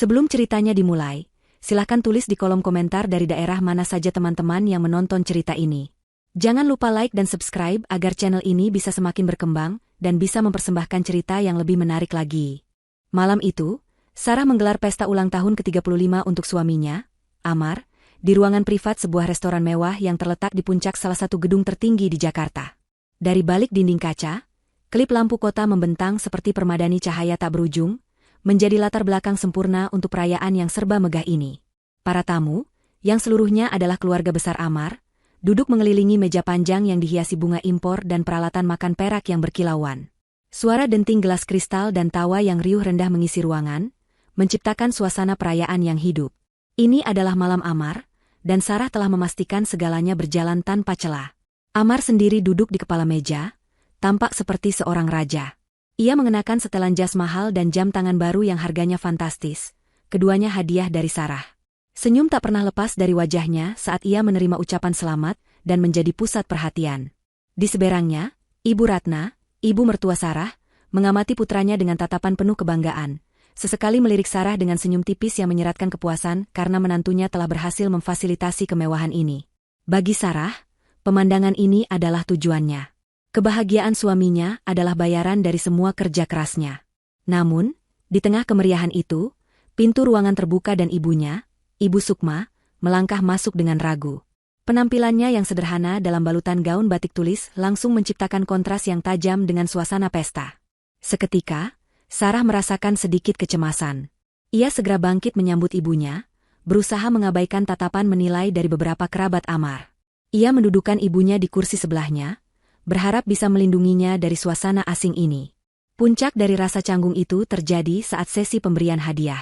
Sebelum ceritanya dimulai, silahkan tulis di kolom komentar dari daerah mana saja teman-teman yang menonton cerita ini. Jangan lupa like dan subscribe agar channel ini bisa semakin berkembang dan bisa mempersembahkan cerita yang lebih menarik lagi. Malam itu, Sarah menggelar pesta ulang tahun ke-35 untuk suaminya, Amar, di ruangan privat sebuah restoran mewah yang terletak di puncak salah satu gedung tertinggi di Jakarta. Dari balik dinding kaca, klip lampu kota membentang seperti permadani cahaya tak berujung, menjadi latar belakang sempurna untuk perayaan yang serba megah ini. Para tamu, yang seluruhnya adalah keluarga besar Amar, duduk mengelilingi meja panjang yang dihiasi bunga impor dan peralatan makan perak yang berkilauan. Suara denting gelas kristal dan tawa yang riuh rendah mengisi ruangan, menciptakan suasana perayaan yang hidup. Ini adalah malam Amar, dan Sarah telah memastikan segalanya berjalan tanpa celah. Amar sendiri duduk di kepala meja, tampak seperti seorang raja. Ia mengenakan setelan jas mahal dan jam tangan baru yang harganya fantastis, keduanya hadiah dari Sarah. Senyum tak pernah lepas dari wajahnya saat ia menerima ucapan selamat dan menjadi pusat perhatian. Di seberangnya, Ibu Ratna, ibu mertua Sarah, mengamati putranya dengan tatapan penuh kebanggaan. Sesekali melirik Sarah dengan senyum tipis yang menyeratkan kepuasan karena menantunya telah berhasil memfasilitasi kemewahan ini. Bagi Sarah, pemandangan ini adalah tujuannya. Kebahagiaan suaminya adalah bayaran dari semua kerja kerasnya. Namun, di tengah kemeriahan itu, pintu ruangan terbuka dan ibunya, Ibu Sukma, melangkah masuk dengan ragu. Penampilannya yang sederhana dalam balutan gaun batik tulis langsung menciptakan kontras yang tajam dengan suasana pesta. Seketika, Sarah merasakan sedikit kecemasan. Ia segera bangkit menyambut ibunya, berusaha mengabaikan tatapan menilai dari beberapa kerabat Amar. Ia mendudukan ibunya di kursi sebelahnya, berharap bisa melindunginya dari suasana asing ini. Puncak dari rasa canggung itu terjadi saat sesi pemberian hadiah.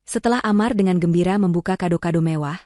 Setelah Amar dengan gembira membuka kado-kado mewah,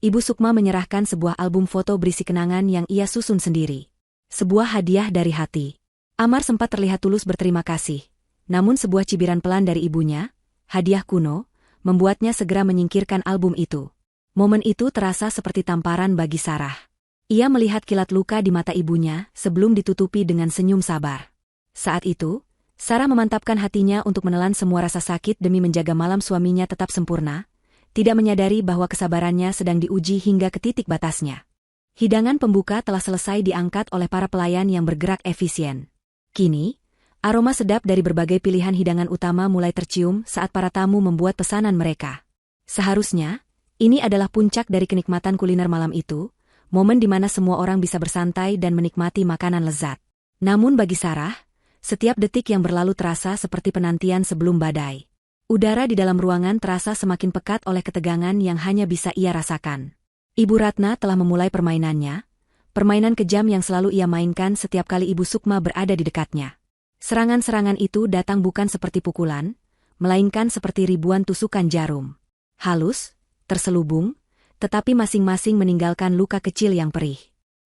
Ibu Sukma menyerahkan sebuah album foto berisi kenangan yang ia susun sendiri. Sebuah hadiah dari hati. Amar sempat terlihat tulus berterima kasih, namun sebuah cibiran pelan dari ibunya, hadiah kuno, membuatnya segera menyingkirkan album itu. Momen itu terasa seperti tamparan bagi Sarah. Ia melihat kilat luka di mata ibunya sebelum ditutupi dengan senyum sabar. Saat itu, Sarah memantapkan hatinya untuk menelan semua rasa sakit demi menjaga malam suaminya tetap sempurna, tidak menyadari bahwa kesabarannya sedang diuji hingga ke titik batasnya. Hidangan pembuka telah selesai diangkat oleh para pelayan yang bergerak efisien. Kini, aroma sedap dari berbagai pilihan hidangan utama mulai tercium saat para tamu membuat pesanan mereka. Seharusnya, ini adalah puncak dari kenikmatan kuliner malam itu, momen di mana semua orang bisa bersantai dan menikmati makanan lezat. Namun bagi Sarah, setiap detik yang berlalu terasa seperti penantian sebelum badai. Udara di dalam ruangan terasa semakin pekat oleh ketegangan yang hanya bisa ia rasakan. Ibu Ratna telah memulai permainannya, permainan kejam yang selalu ia mainkan setiap kali Ibu Sukma berada di dekatnya. Serangan-serangan itu datang bukan seperti pukulan, melainkan seperti ribuan tusukan jarum. Halus, terselubung, tetapi masing-masing meninggalkan luka kecil yang perih.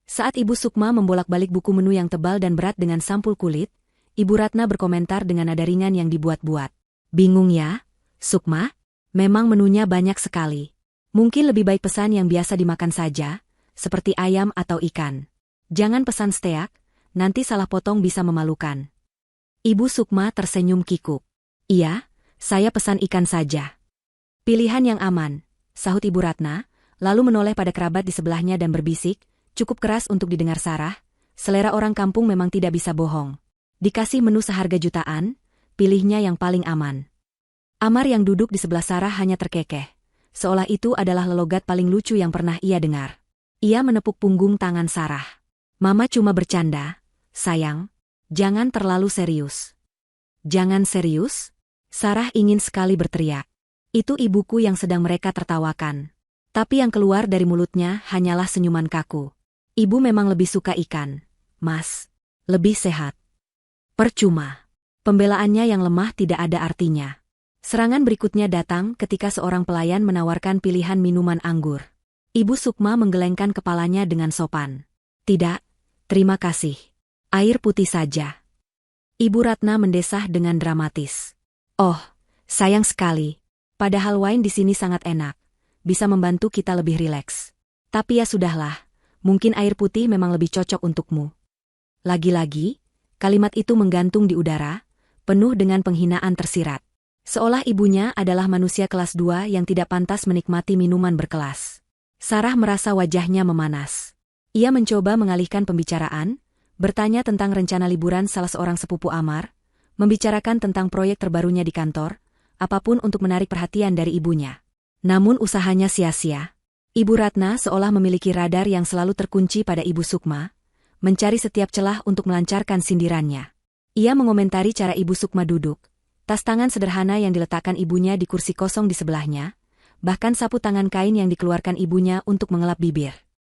Saat Ibu Sukma membolak-balik buku menu yang tebal dan berat dengan sampul kulit, Ibu Ratna berkomentar dengan nada ringan yang dibuat-buat. Bingung ya, Sukma? Memang menunya banyak sekali. Mungkin lebih baik pesan yang biasa dimakan saja, seperti ayam atau ikan. Jangan pesan steak, nanti salah potong bisa memalukan. Ibu Sukma tersenyum kikuk. Iya, saya pesan ikan saja. Pilihan yang aman, sahut Ibu Ratna, lalu menoleh pada kerabat di sebelahnya dan berbisik, cukup keras untuk didengar Sarah, selera orang kampung memang tidak bisa bohong. Dikasih menu seharga jutaan, pilihnya yang paling aman. Amar yang duduk di sebelah Sarah hanya terkekeh, seolah itu adalah lelogat paling lucu yang pernah ia dengar. Ia menepuk punggung tangan Sarah. Mama cuma bercanda, sayang, jangan terlalu serius. Jangan serius? Sarah ingin sekali berteriak. Itu ibuku yang sedang mereka tertawakan. Tapi yang keluar dari mulutnya hanyalah senyuman kaku. Ibu memang lebih suka ikan, Mas. Lebih sehat. Percuma. Pembelaannya yang lemah tidak ada artinya. Serangan berikutnya datang ketika seorang pelayan menawarkan pilihan minuman anggur. Ibu Sukma menggelengkan kepalanya dengan sopan. Tidak, terima kasih. Air putih saja. Ibu Ratna mendesah dengan dramatis. Oh, sayang sekali. Padahal wine di sini sangat enak. Bisa membantu kita lebih rileks. Tapi ya sudahlah, mungkin air putih memang lebih cocok untukmu. Lagi-lagi, kalimat itu menggantung di udara, penuh dengan penghinaan tersirat. Seolah ibunya adalah manusia kelas 2 yang tidak pantas menikmati minuman berkelas. Sarah merasa wajahnya memanas. Ia mencoba mengalihkan pembicaraan, bertanya tentang rencana liburan salah seorang sepupu Amar, membicarakan tentang proyek terbarunya di kantor, apapun untuk menarik perhatian dari ibunya. Namun usahanya sia-sia. Ibu Ratna seolah memiliki radar yang selalu terkunci pada Ibu Sukma, mencari setiap celah untuk melancarkan sindirannya. Ia mengomentari cara Ibu Sukma duduk, tas tangan sederhana yang diletakkan ibunya di kursi kosong di sebelahnya, bahkan sapu tangan kain yang dikeluarkan ibunya untuk mengelap bibir.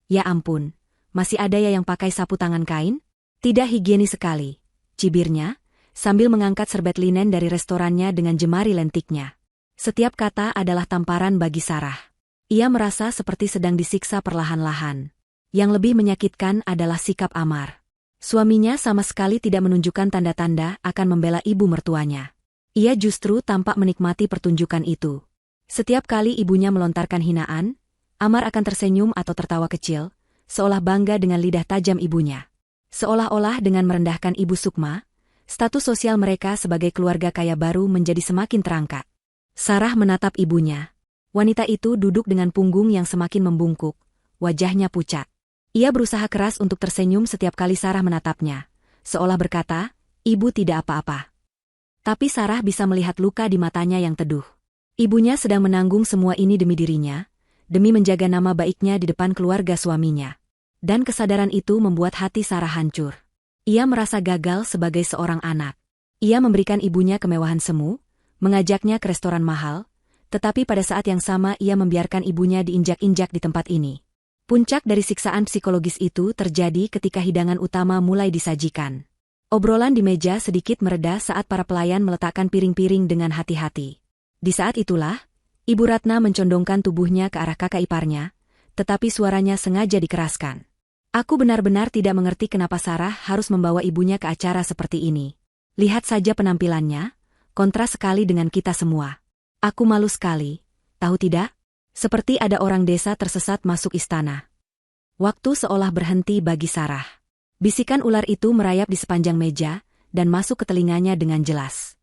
Ya ampun, masih ada ya yang pakai sapu tangan kain? Tidak higienis sekali, cibirnya, sambil mengangkat serbet linen dari restorannya dengan jemari lentiknya. Setiap kata adalah tamparan bagi Sarah. Ia merasa seperti sedang disiksa perlahan-lahan. Yang lebih menyakitkan adalah sikap Amar. Suaminya sama sekali tidak menunjukkan tanda-tanda akan membela ibu mertuanya. Ia justru tampak menikmati pertunjukan itu. Setiap kali ibunya melontarkan hinaan, Amar akan tersenyum atau tertawa kecil, seolah bangga dengan lidah tajam ibunya. Seolah-olah dengan merendahkan Ibu Sukma, status sosial mereka sebagai keluarga kaya baru menjadi semakin terangkat. Sarah menatap ibunya. Wanita itu duduk dengan punggung yang semakin membungkuk, wajahnya pucat. Ia berusaha keras untuk tersenyum setiap kali Sarah menatapnya, seolah berkata, "Ibu tidak apa-apa." Tapi Sarah bisa melihat luka di matanya yang teduh. Ibunya sedang menanggung semua ini demi dirinya, demi menjaga nama baiknya di depan keluarga suaminya. Dan kesadaran itu membuat hati Sarah hancur. Ia merasa gagal sebagai seorang anak. Ia memberikan ibunya kemewahan semu, mengajaknya ke restoran mahal, tetapi pada saat yang sama ia membiarkan ibunya diinjak-injak di tempat ini. Puncak dari siksaan psikologis itu terjadi ketika hidangan utama mulai disajikan. Obrolan di meja sedikit mereda saat para pelayan meletakkan piring-piring dengan hati-hati. Di saat itulah, Ibu Ratna mencondongkan tubuhnya ke arah kakak iparnya, tetapi suaranya sengaja dikeraskan. "Aku benar-benar tidak mengerti kenapa Sarah harus membawa ibunya ke acara seperti ini. Lihat saja penampilannya, kontras sekali dengan kita semua. Aku malu sekali, tahu tidak? Seperti ada orang desa tersesat masuk istana." Waktu seolah berhenti bagi Sarah. Bisikan ular itu merayap di sepanjang meja, dan masuk ke telinganya dengan jelas.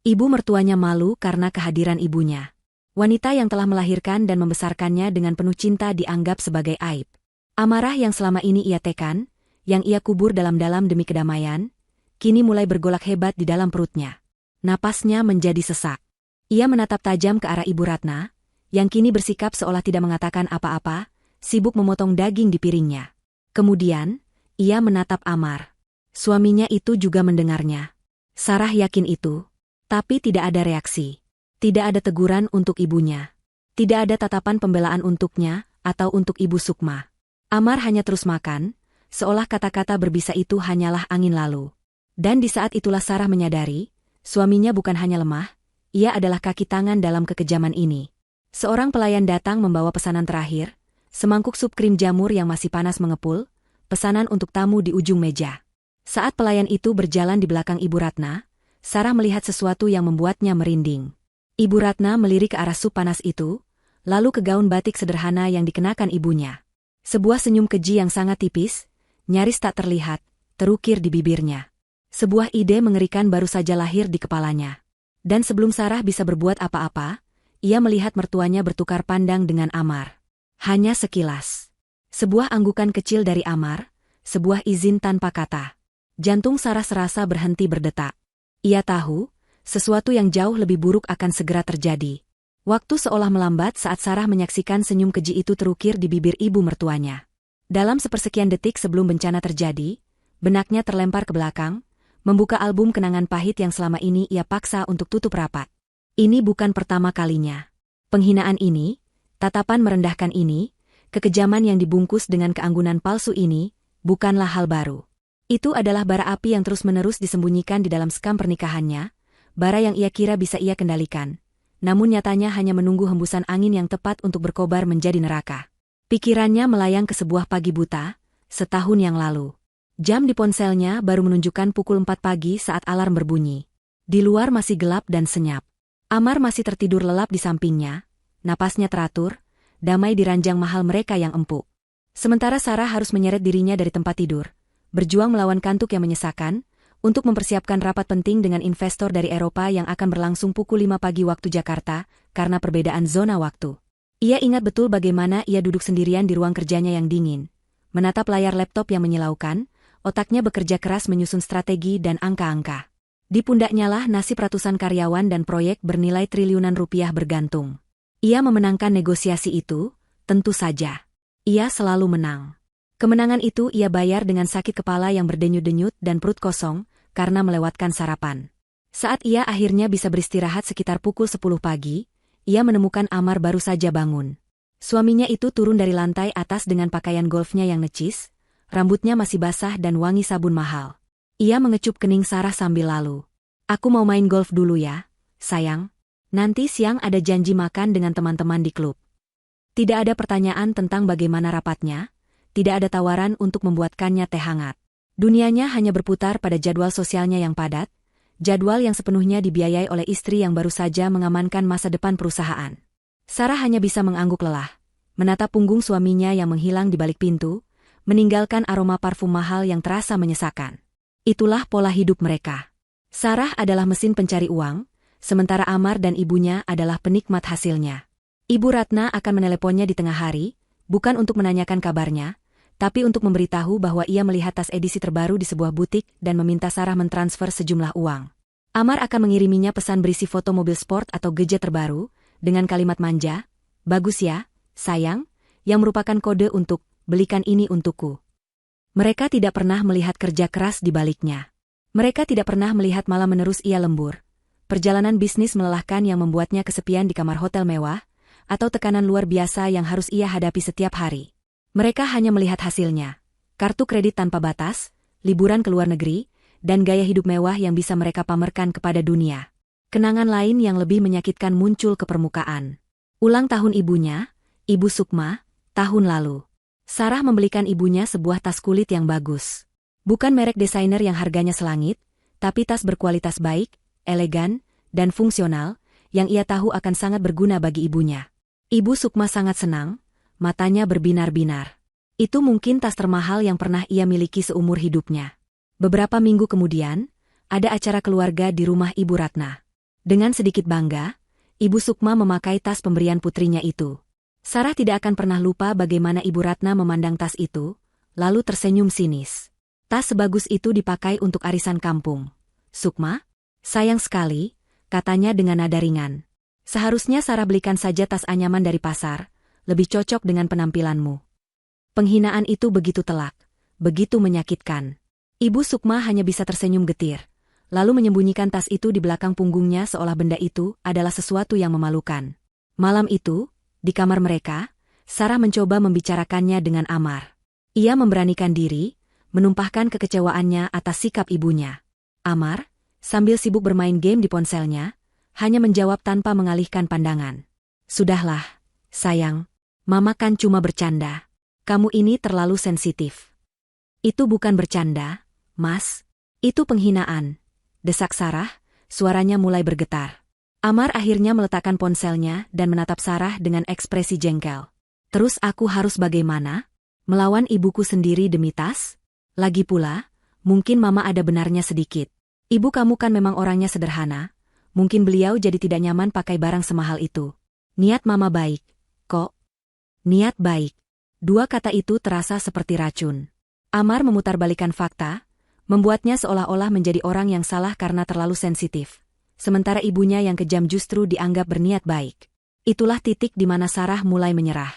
Ibu mertuanya malu karena kehadiran ibunya. Wanita yang telah melahirkan dan membesarkannya dengan penuh cinta dianggap sebagai aib. Amarah yang selama ini ia tekan, yang ia kubur dalam-dalam demi kedamaian, kini mulai bergolak hebat di dalam perutnya. Napasnya menjadi sesak. Ia menatap tajam ke arah Ibu Ratna, yang kini bersikap seolah tidak mengatakan apa-apa, sibuk memotong daging di piringnya. Kemudian, ia menatap Amar. Suaminya itu juga mendengarnya. Sarah yakin itu. Tapi tidak ada reaksi. Tidak ada teguran untuk ibunya. Tidak ada tatapan pembelaan untuknya, atau untuk Ibu Sukma. Amar hanya terus makan, seolah kata-kata berbisa itu hanyalah angin lalu. Dan di saat itulah Sarah menyadari, suaminya bukan hanya lemah, ia adalah kaki tangan dalam kekejaman ini. Seorang pelayan datang membawa pesanan terakhir, semangkuk sup krim jamur yang masih panas mengepul, pesanan untuk tamu di ujung meja. Saat pelayan itu berjalan di belakang Ibu Ratna, Sarah melihat sesuatu yang membuatnya merinding. Ibu Ratna melirik ke arah sup panas itu, lalu ke gaun batik sederhana yang dikenakan ibunya. Sebuah senyum keji yang sangat tipis, nyaris tak terlihat, terukir di bibirnya. Sebuah ide mengerikan baru saja lahir di kepalanya. Dan sebelum Sarah bisa berbuat apa-apa, ia melihat mertuanya bertukar pandang dengan Amar. Hanya sekilas. Sebuah anggukan kecil dari Amar, sebuah izin tanpa kata. Jantung Sarah serasa berhenti berdetak. Ia tahu, sesuatu yang jauh lebih buruk akan segera terjadi. Waktu seolah melambat saat Sarah menyaksikan senyum keji itu terukir di bibir ibu mertuanya. Dalam sepersekian detik sebelum bencana terjadi, benaknya terlempar ke belakang, membuka album kenangan pahit yang selama ini ia paksa untuk tutup rapat. Ini bukan pertama kalinya. Penghinaan ini, tatapan merendahkan ini, kekejaman yang dibungkus dengan keanggunan palsu ini, bukanlah hal baru. Itu adalah bara api yang terus-menerus disembunyikan di dalam skam pernikahannya, bara yang ia kira bisa ia kendalikan. Namun nyatanya hanya menunggu hembusan angin yang tepat untuk berkobar menjadi neraka. Pikirannya melayang ke sebuah pagi buta, setahun yang lalu. Jam di ponselnya baru menunjukkan pukul 4 pagi saat alarm berbunyi. Di luar masih gelap dan senyap. Amar masih tertidur lelap di sampingnya, napasnya teratur, damai di ranjang mahal mereka yang empuk. Sementara Sarah harus menyeret dirinya dari tempat tidur, berjuang melawan kantuk yang menyesakan, untuk mempersiapkan rapat penting dengan investor dari Eropa yang akan berlangsung pukul 5 pagi waktu Jakarta, karena perbedaan zona waktu. Ia ingat betul bagaimana ia duduk sendirian di ruang kerjanya yang dingin, menatap layar laptop yang menyilaukan, otaknya bekerja keras menyusun strategi dan angka-angka. Di pundaknya lah nasib ratusan karyawan dan proyek bernilai triliunan rupiah bergantung. Ia memenangkan negosiasi itu, tentu saja. Ia selalu menang. Kemenangan itu ia bayar dengan sakit kepala yang berdenyut-denyut dan perut kosong, karena melewatkan sarapan. Saat ia akhirnya bisa beristirahat sekitar pukul 10 pagi, ia menemukan Amar baru saja bangun. Suaminya itu turun dari lantai atas dengan pakaian golfnya yang necis, rambutnya masih basah dan wangi sabun mahal. Ia mengecup kening Sarah sambil lalu. "Aku mau main golf dulu ya, sayang. Nanti siang ada janji makan dengan teman-teman di klub." Tidak ada pertanyaan tentang bagaimana rapatnya, tidak ada tawaran untuk membuatkannya teh hangat. Dunianya hanya berputar pada jadwal sosialnya yang padat, jadwal yang sepenuhnya dibiayai oleh istri yang baru saja mengamankan masa depan perusahaan. Sarah hanya bisa mengangguk lelah, menatap punggung suaminya yang menghilang di balik pintu, meninggalkan aroma parfum mahal yang terasa menyesakan. Itulah pola hidup mereka. Sarah adalah mesin pencari uang, sementara Amar dan ibunya adalah penikmat hasilnya. Ibu Ratna akan meneleponnya di tengah hari, bukan untuk menanyakan kabarnya, tapi untuk memberitahu bahwa ia melihat tas edisi terbaru di sebuah butik dan meminta Sarah mentransfer sejumlah uang. Amar akan mengiriminya pesan berisi foto mobil sport atau gadget terbaru, dengan kalimat manja, "Bagus ya, sayang," yang merupakan kode untuk, "Belikan ini untukku." Mereka tidak pernah melihat kerja keras di baliknya. Mereka tidak pernah melihat malam menerus ia lembur. Perjalanan bisnis melelahkan yang membuatnya kesepian di kamar hotel mewah, atau tekanan luar biasa yang harus ia hadapi setiap hari. Mereka hanya melihat hasilnya, kartu kredit tanpa batas, liburan ke luar negeri, dan gaya hidup mewah yang bisa mereka pamerkan kepada dunia. Kenangan lain yang lebih menyakitkan muncul ke permukaan. Ulang tahun ibunya, Ibu Sukma, tahun lalu. Sarah membelikan ibunya sebuah tas kulit yang bagus. Bukan merek desainer yang harganya selangit, tapi tas berkualitas baik, elegan, dan fungsional, yang ia tahu akan sangat berguna bagi ibunya. Ibu Sukma sangat senang, matanya berbinar-binar. Itu mungkin tas termahal yang pernah ia miliki seumur hidupnya. Beberapa minggu kemudian, ada acara keluarga di rumah Ibu Ratna. Dengan sedikit bangga, Ibu Sukma memakai tas pemberian putrinya itu. Sarah tidak akan pernah lupa bagaimana Ibu Ratna memandang tas itu, lalu tersenyum sinis. "Tas sebagus itu dipakai untuk arisan kampung, Sukma? Sayang sekali," katanya dengan nada ringan. "Seharusnya Sarah belikan saja tas anyaman dari pasar, lebih cocok dengan penampilanmu." Penghinaan itu begitu telak, begitu menyakitkan. Ibu Sukma hanya bisa tersenyum getir, lalu menyembunyikan tas itu di belakang punggungnya seolah benda itu adalah sesuatu yang memalukan. Malam itu, di kamar mereka, Sarah mencoba membicarakannya dengan Amar. Ia memberanikan diri, menumpahkan kekecewaannya atas sikap ibunya. Amar, sambil sibuk bermain game di ponselnya, hanya menjawab tanpa mengalihkan pandangan. "Sudahlah, sayang. Mama kan cuma bercanda. Kamu ini terlalu sensitif." "Itu bukan bercanda, Mas. Itu penghinaan," desak Sarah, suaranya mulai bergetar. Amar akhirnya meletakkan ponselnya dan menatap Sarah dengan ekspresi jengkel. "Terus aku harus bagaimana? Melawan ibuku sendiri demi tas? Lagi pula, mungkin Mama ada benarnya sedikit. Ibu kamu kan memang orangnya sederhana. Mungkin beliau jadi tidak nyaman pakai barang semahal itu. Niat Mama baik, kok." Niat baik. Dua kata itu terasa seperti racun. Amar memutarbalikkan fakta, membuatnya seolah-olah menjadi orang yang salah karena terlalu sensitif. Sementara ibunya yang kejam justru dianggap berniat baik. Itulah titik di mana Sarah mulai menyerah.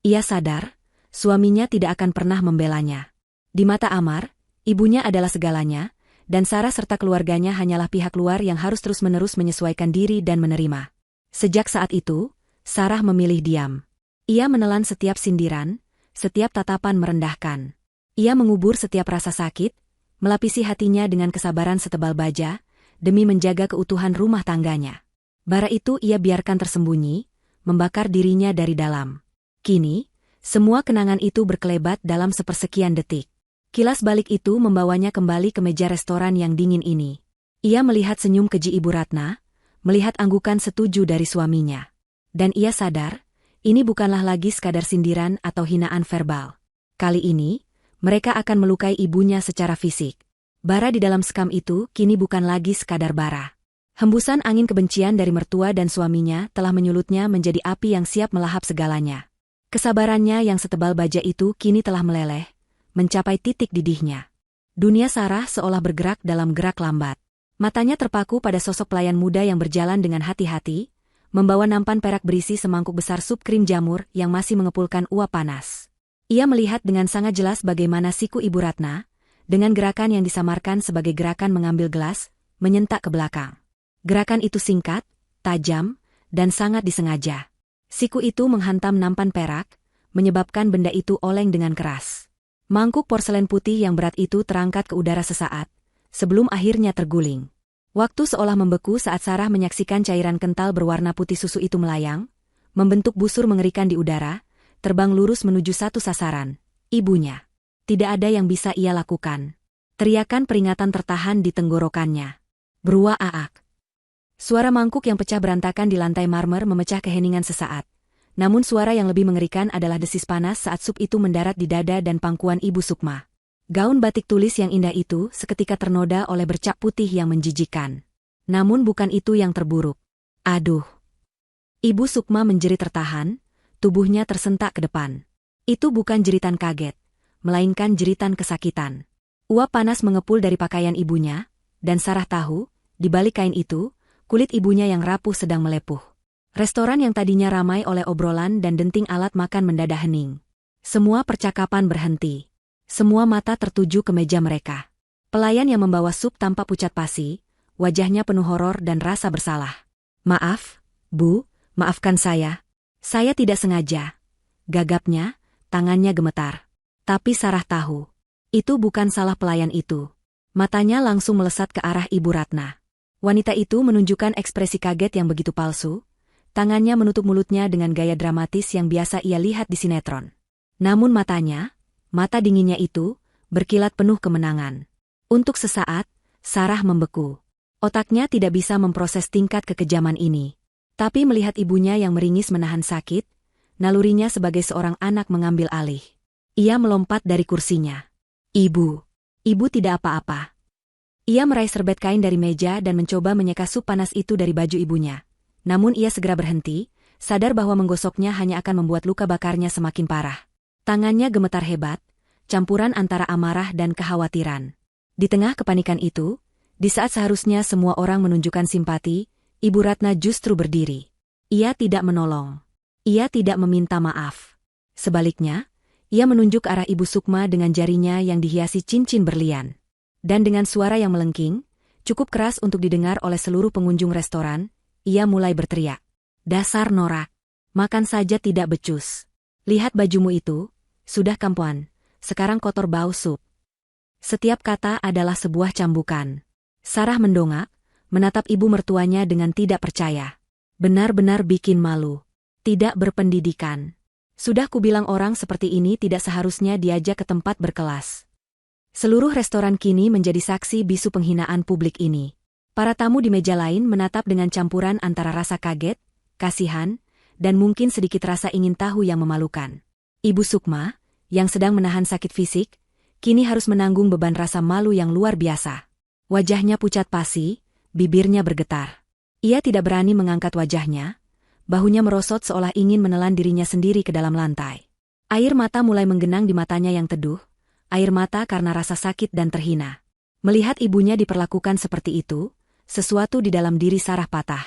Ia sadar, suaminya tidak akan pernah membelanya. Di mata Amar, ibunya adalah segalanya, dan Sarah serta keluarganya hanyalah pihak luar yang harus terus-menerus menyesuaikan diri dan menerima. Sejak saat itu, Sarah memilih diam. Ia menelan setiap sindiran, setiap tatapan merendahkan. Ia mengubur setiap rasa sakit, melapisi hatinya dengan kesabaran setebal baja, demi menjaga keutuhan rumah tangganya. Bara itu ia biarkan tersembunyi, membakar dirinya dari dalam. Kini, semua kenangan itu berkelebat dalam sepersekian detik. Kilas balik itu membawanya kembali ke meja restoran yang dingin ini. Ia melihat senyum keji Ibu Ratna, melihat anggukan setuju dari suaminya. Dan ia sadar, ini bukanlah lagi sekadar sindiran atau hinaan verbal. Kali ini, mereka akan melukai ibunya secara fisik. Bara di dalam sekam itu kini bukan lagi sekadar bara. Hembusan angin kebencian dari mertua dan suaminya telah menyulutnya menjadi api yang siap melahap segalanya. Kesabarannya yang setebal baja itu kini telah meleleh, mencapai titik didihnya. Dunia Sarah seolah bergerak dalam gerak lambat. Matanya terpaku pada sosok pelayan muda yang berjalan dengan hati-hati, membawa nampan perak berisi semangkuk besar sup krim jamur yang masih mengepulkan uap panas. Ia melihat dengan sangat jelas bagaimana siku Ibu Ratna, dengan gerakan yang disamarkan sebagai gerakan mengambil gelas, menyentak ke belakang. Gerakan itu singkat, tajam, dan sangat disengaja. Siku itu menghantam nampan perak, menyebabkan benda itu oleng dengan keras. Mangkuk porselen putih yang berat itu terangkat ke udara sesaat, sebelum akhirnya terguling. Waktu seolah membeku saat Sarah menyaksikan cairan kental berwarna putih susu itu melayang, membentuk busur mengerikan di udara, terbang lurus menuju satu sasaran, ibunya. Tidak ada yang bisa ia lakukan. Teriakan peringatan tertahan di tenggorokannya. Berua aak. Suara mangkuk yang pecah berantakan di lantai marmer memecah keheningan sesaat. Namun suara yang lebih mengerikan adalah desis panas saat sup itu mendarat di dada dan pangkuan Ibu Sukma. Gaun batik tulis yang indah itu seketika ternoda oleh bercak putih yang menjijikan. Namun bukan itu yang terburuk. Aduh! Ibu Sukma menjerit tertahan, tubuhnya tersentak ke depan. Itu bukan jeritan kaget, melainkan jeritan kesakitan. Uap panas mengepul dari pakaian ibunya, dan Sarah tahu, di balik kain itu, kulit ibunya yang rapuh sedang melepuh. Restoran yang tadinya ramai oleh obrolan dan denting alat makan mendadak hening. Semua percakapan berhenti. Semua mata tertuju ke meja mereka. Pelayan yang membawa sup tanpa pucat pasi, wajahnya penuh horor dan rasa bersalah. Maaf, Bu, maafkan saya. Saya tidak sengaja. Gagapnya, tangannya gemetar. Tapi Sarah tahu. Itu bukan salah pelayan itu. Matanya langsung melesat ke arah Ibu Ratna. Wanita itu menunjukkan ekspresi kaget yang begitu palsu. Tangannya menutup mulutnya dengan gaya dramatis yang biasa ia lihat di sinetron. Namun matanya, mata dinginnya itu, berkilat penuh kemenangan. Untuk sesaat, Sarah membeku. Otaknya tidak bisa memproses tingkat kekejaman ini. Tapi melihat ibunya yang meringis menahan sakit, nalurinya sebagai seorang anak mengambil alih. Ia melompat dari kursinya. Ibu tidak apa-apa. Ia meraih serbet kain dari meja dan mencoba menyeka sup panas itu dari baju ibunya. Namun ia segera berhenti, sadar bahwa menggosoknya hanya akan membuat luka bakarnya semakin parah. Tangannya gemetar hebat, campuran antara amarah dan kekhawatiran. Di tengah kepanikan itu, di saat seharusnya semua orang menunjukkan simpati, Ibu Ratna justru berdiri. Ia tidak menolong. Ia tidak meminta maaf. Sebaliknya, ia menunjuk ke arah Ibu Sukma dengan jarinya yang dihiasi cincin berlian. Dan dengan suara yang melengking, cukup keras untuk didengar oleh seluruh pengunjung restoran, ia mulai berteriak. Dasar norak. Makan saja tidak becus. Lihat bajumu itu, sudah kampuan, sekarang kotor bau sup. Setiap kata adalah sebuah cambukan. Sarah mendongak, menatap ibu mertuanya dengan tidak percaya. Benar-benar bikin malu. Tidak berpendidikan. Sudah kubilang orang seperti ini tidak seharusnya diajak ke tempat berkelas. Seluruh restoran kini menjadi saksi bisu penghinaan publik ini. Para tamu di meja lain menatap dengan campuran antara rasa kaget, kasihan, dan mungkin sedikit rasa ingin tahu yang memalukan. Ibu Sukma, yang sedang menahan sakit fisik, kini harus menanggung beban rasa malu yang luar biasa. Wajahnya pucat pasi, bibirnya bergetar. Ia tidak berani mengangkat wajahnya, bahunya merosot seolah ingin menelan dirinya sendiri ke dalam lantai. Air mata mulai menggenang di matanya yang teduh, air mata karena rasa sakit dan terhina. Melihat ibunya diperlakukan seperti itu, sesuatu di dalam diri Sarah patah.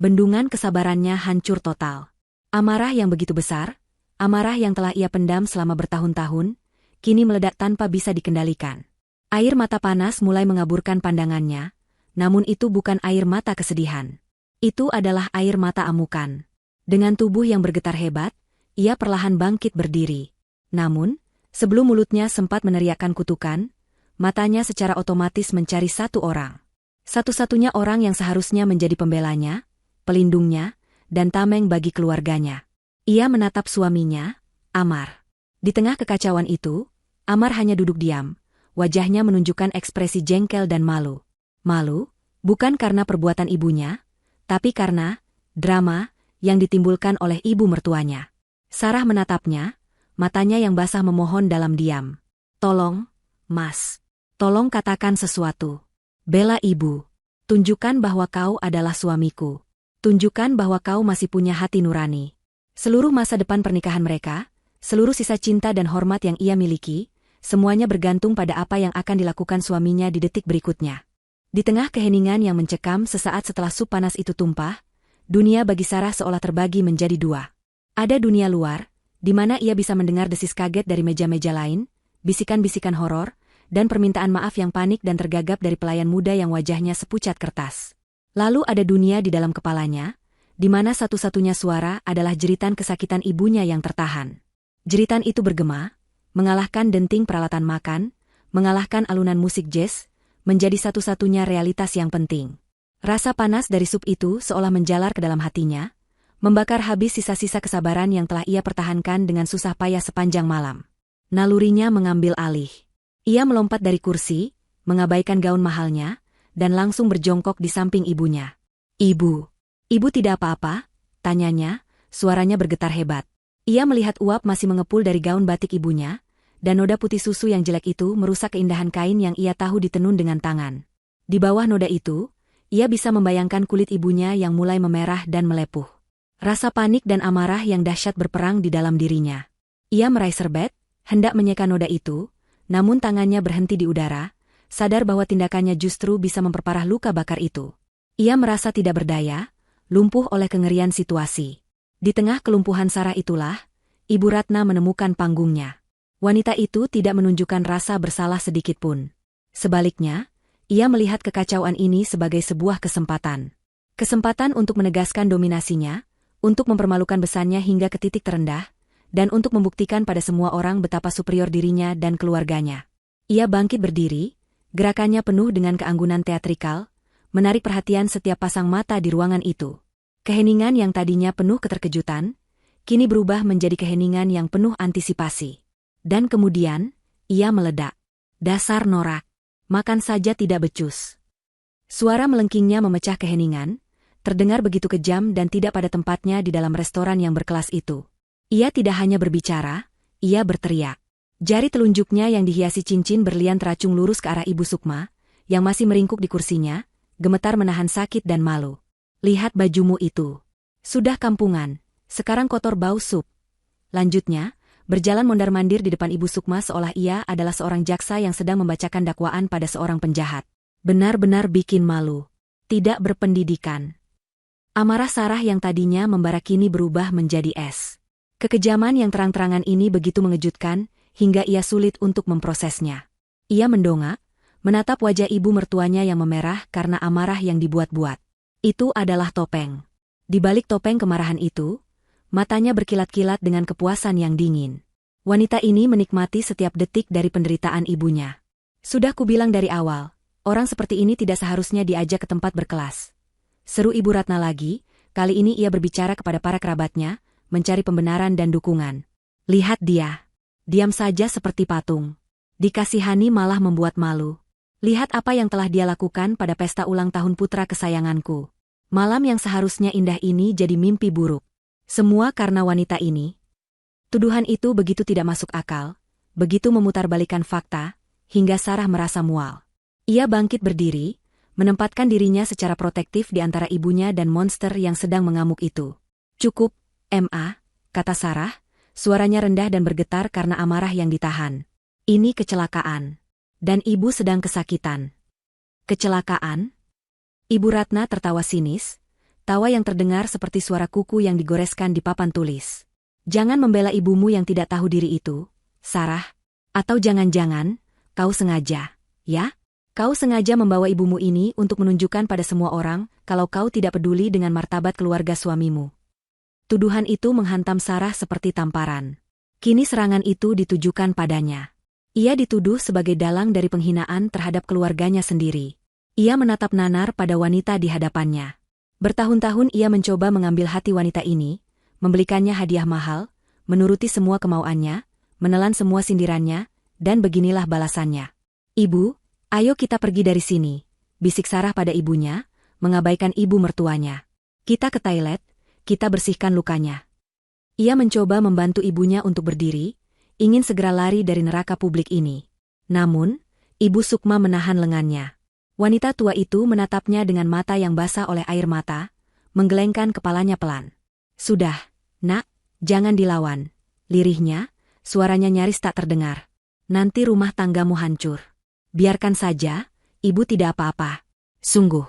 Bendungan kesabarannya hancur total. Amarah yang begitu besar, amarah yang telah ia pendam selama bertahun-tahun, kini meledak tanpa bisa dikendalikan. Air mata panas mulai mengaburkan pandangannya, namun itu bukan air mata kesedihan. Itu adalah air mata amukan. Dengan tubuh yang bergetar hebat, ia perlahan bangkit berdiri. Namun, sebelum mulutnya sempat meneriakkan kutukan, matanya secara otomatis mencari satu orang. Satu-satunya orang yang seharusnya menjadi pembelanya, pelindungnya, dan tameng bagi keluarganya. Ia menatap suaminya, Amar. Di tengah kekacauan itu, Amar hanya duduk diam, wajahnya menunjukkan ekspresi jengkel dan malu. Malu, bukan karena perbuatan ibunya, tapi karena drama yang ditimbulkan oleh ibu mertuanya. Sarah menatapnya, matanya yang basah memohon dalam diam. Tolong, Mas. Tolong katakan sesuatu. Bela ibu. Tunjukkan bahwa kau adalah suamiku. Tunjukkan bahwa kau masih punya hati nurani. Seluruh masa depan pernikahan mereka, seluruh sisa cinta dan hormat yang ia miliki, semuanya bergantung pada apa yang akan dilakukan suaminya di detik berikutnya. Di tengah keheningan yang mencekam sesaat setelah sup panas itu tumpah, dunia bagi Sarah seolah terbagi menjadi dua. Ada dunia luar, di mana ia bisa mendengar desis kaget dari meja-meja lain, bisikan-bisikan horor, dan permintaan maaf yang panik dan tergagap dari pelayan muda yang wajahnya sepucat kertas. Lalu ada dunia di dalam kepalanya, di mana satu-satunya suara adalah jeritan kesakitan ibunya yang tertahan. Jeritan itu bergema, mengalahkan denting peralatan makan, mengalahkan alunan musik jazz, menjadi satu-satunya realitas yang penting. Rasa panas dari sup itu seolah menjalar ke dalam hatinya, membakar habis sisa-sisa kesabaran yang telah ia pertahankan dengan susah payah sepanjang malam. Nalurinya mengambil alih. Ia melompat dari kursi, mengabaikan gaun mahalnya, dan langsung berjongkok di samping ibunya. "Ibu, ibu tidak apa-apa?" tanyanya, suaranya bergetar hebat. Ia melihat uap masih mengepul dari gaun batik ibunya, dan noda putih susu yang jelek itu merusak keindahan kain yang ia tahu ditenun dengan tangan. Di bawah noda itu, ia bisa membayangkan kulit ibunya yang mulai memerah dan melepuh. Rasa panik dan amarah yang dahsyat berperang di dalam dirinya. Ia meraih serbet, hendak menyeka noda itu, namun tangannya berhenti di udara, sadar bahwa tindakannya justru bisa memperparah luka bakar itu. Ia merasa tidak berdaya, lumpuh oleh kengerian situasi. Di tengah kelumpuhan Sarah itulah, Ibu Ratna menemukan panggungnya. Wanita itu tidak menunjukkan rasa bersalah sedikitpun. Sebaliknya, ia melihat kekacauan ini sebagai sebuah kesempatan. Kesempatan untuk menegaskan dominasinya, untuk mempermalukan besannya hingga ke titik terendah, dan untuk membuktikan pada semua orang betapa superior dirinya dan keluarganya. Ia bangkit berdiri, gerakannya penuh dengan keanggunan teatrikal, menarik perhatian setiap pasang mata di ruangan itu. Keheningan yang tadinya penuh keterkejutan, kini berubah menjadi keheningan yang penuh antisipasi. Dan kemudian, ia meledak. "Dasar norak. Makan saja tidak becus." Suara melengkingnya memecah keheningan, terdengar begitu kejam dan tidak pada tempatnya di dalam restoran yang berkelas itu. Ia tidak hanya berbicara, ia berteriak. Jari telunjuknya yang dihiasi cincin berlian teracung lurus ke arah Ibu Sukma, yang masih meringkuk di kursinya, gemetar menahan sakit dan malu. "Lihat bajumu itu. Sudah kampungan, sekarang kotor bau sup." Lanjutnya, berjalan mondar-mandir di depan Ibu Sukma seolah ia adalah seorang jaksa yang sedang membacakan dakwaan pada seorang penjahat. Benar-benar bikin malu. Tidak berpendidikan. Amarah Sarah yang tadinya membara kini berubah menjadi es. Kekejaman yang terang-terangan ini begitu mengejutkan, hingga ia sulit untuk memprosesnya. Ia mendongak, menatap wajah ibu mertuanya yang memerah karena amarah yang dibuat-buat. Itu adalah topeng. Di balik topeng kemarahan itu, matanya berkilat-kilat dengan kepuasan yang dingin. Wanita ini menikmati setiap detik dari penderitaan ibunya. "Sudah kubilang dari awal, orang seperti ini tidak seharusnya diajak ke tempat berkelas," seru Ibu Ratna lagi. Kali ini ia berbicara kepada para kerabatnya, mencari pembenaran dan dukungan. "Lihat dia. Diam saja seperti patung. Dikasihani malah membuat malu. Lihat apa yang telah dia lakukan pada pesta ulang tahun putra kesayanganku. Malam yang seharusnya indah ini jadi mimpi buruk. Semua karena wanita ini." Tuduhan itu begitu tidak masuk akal, begitu memutarbalikkan fakta, hingga Sarah merasa mual. Ia bangkit berdiri, menempatkan dirinya secara protektif di antara ibunya dan monster yang sedang mengamuk itu. "Cukup, Ma," kata Sarah, suaranya rendah dan bergetar karena amarah yang ditahan. "Ini kecelakaan. Dan ibu sedang kesakitan." "Kecelakaan?" Ibu Ratna tertawa sinis, tawa yang terdengar seperti suara kuku yang digoreskan di papan tulis. "Jangan membela ibumu yang tidak tahu diri itu, Sarah. Atau jangan-jangan, kau sengaja, ya? Kau sengaja membawa ibumu ini untuk menunjukkan pada semua orang kalau kau tidak peduli dengan martabat keluarga suamimu." Tuduhan itu menghantam Sarah seperti tamparan. Kini serangan itu ditujukan padanya. Ia dituduh sebagai dalang dari penghinaan terhadap keluarganya sendiri. Ia menatap nanar pada wanita di hadapannya. Bertahun-tahun ia mencoba mengambil hati wanita ini, membelikannya hadiah mahal, menuruti semua kemauannya, menelan semua sindirannya, dan beginilah balasannya. "Ibu, ayo kita pergi dari sini," bisik Sarah pada ibunya, mengabaikan ibu mertuanya. "Kita ke toilet, kita bersihkan lukanya." Ia mencoba membantu ibunya untuk berdiri, ingin segera lari dari neraka publik ini. Namun, Ibu Sukma menahan lengannya. Wanita tua itu menatapnya dengan mata yang basah oleh air mata, menggelengkan kepalanya pelan. Sudah, nak, jangan dilawan. Lirihnya, suaranya nyaris tak terdengar. Nanti rumah tanggamu hancur. Biarkan saja, ibu tidak apa-apa. Sungguh.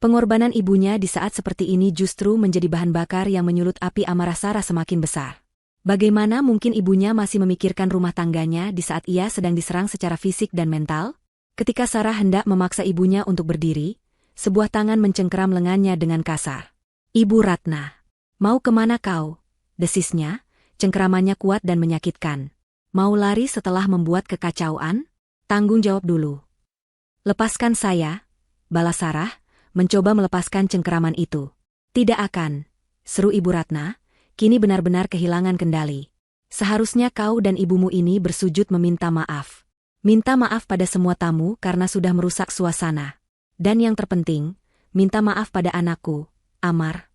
Pengorbanan ibunya di saat seperti ini justru menjadi bahan bakar yang menyulut api amarah Sarah semakin besar. Bagaimana mungkin ibunya masih memikirkan rumah tangganya di saat ia sedang diserang secara fisik dan mental? Ketika Sarah hendak memaksa ibunya untuk berdiri, sebuah tangan mencengkeram lengannya dengan kasar. Ibu Ratna. Mau kemana kau? Desisnya, cengkeramannya kuat dan menyakitkan. Mau lari setelah membuat kekacauan? Tanggung jawab dulu. Lepaskan saya, balas Sarah, mencoba melepaskan cengkeraman itu. Tidak akan, seru Ibu Ratna, kini benar-benar kehilangan kendali. Seharusnya kau dan ibumu ini bersujud meminta maaf. Minta maaf pada semua tamu karena sudah merusak suasana. Dan yang terpenting, minta maaf pada anakku, Amar.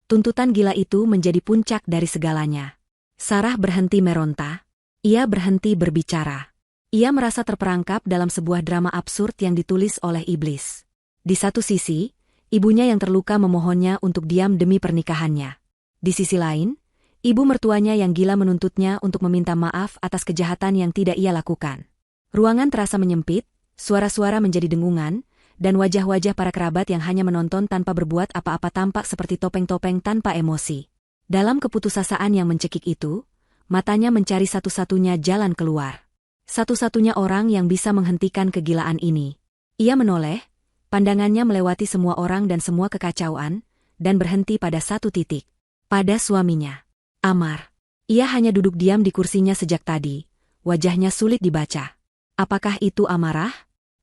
Tuntutan gila itu menjadi puncak dari segalanya. Sarah berhenti meronta. Ia berhenti berbicara. Ia merasa terperangkap dalam sebuah drama absurd yang ditulis oleh iblis. Di satu sisi, ibunya yang terluka memohonnya untuk diam demi pernikahannya. Di sisi lain, ibu mertuanya yang gila menuntutnya untuk meminta maaf atas kejahatan yang tidak ia lakukan. Ruangan terasa menyempit, suara-suara menjadi dengungan, dan wajah-wajah para kerabat yang hanya menonton tanpa berbuat apa-apa tampak seperti topeng-topeng tanpa emosi. Dalam keputusasaan yang mencekik itu, matanya mencari satu-satunya jalan keluar. Satu-satunya orang yang bisa menghentikan kegilaan ini. Ia menoleh, pandangannya melewati semua orang dan semua kekacauan, dan berhenti pada satu titik. Pada suaminya. Amar. Ia hanya duduk diam di kursinya sejak tadi, wajahnya sulit dibaca. Apakah itu amarah?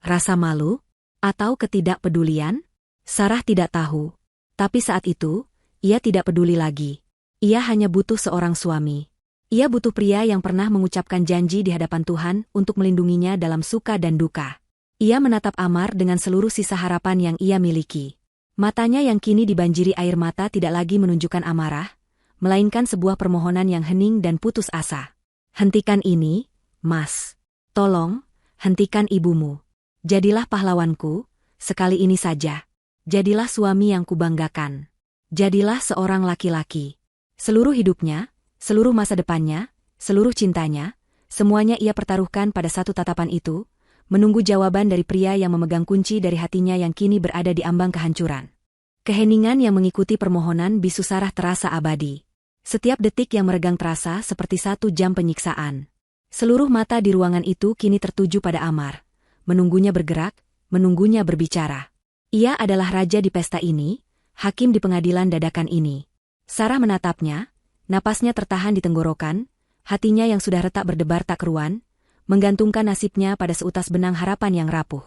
Rasa malu? Atau ketidakpedulian? Sarah tidak tahu. Tapi saat itu, ia tidak peduli lagi. Ia hanya butuh seorang suami. Ia butuh pria yang pernah mengucapkan janji di hadapan Tuhan untuk melindunginya dalam suka dan duka. Ia menatap Amar dengan seluruh sisa harapan yang ia miliki. Matanya yang kini dibanjiri air mata tidak lagi menunjukkan amarah, melainkan sebuah permohonan yang hening dan putus asa. Hentikan ini, Mas. Tolong, hentikan ibumu. Jadilah pahlawanku, sekali ini saja. Jadilah suami yang kubanggakan. Jadilah seorang laki-laki. Seluruh hidupnya, seluruh masa depannya, seluruh cintanya, semuanya ia pertaruhkan pada satu tatapan itu, menunggu jawaban dari pria yang memegang kunci dari hatinya yang kini berada di ambang kehancuran. Keheningan yang mengikuti permohonan bisu Sarah terasa abadi. Setiap detik yang meregang terasa seperti 1 jam penyiksaan. Seluruh mata di ruangan itu kini tertuju pada Amar. Menunggunya bergerak, menunggunya berbicara. Ia adalah raja di pesta ini, hakim di pengadilan dadakan ini. Sarah menatapnya, napasnya tertahan di tenggorokan, hatinya yang sudah retak berdebar tak keruan, menggantungkan nasibnya pada seutas benang harapan yang rapuh.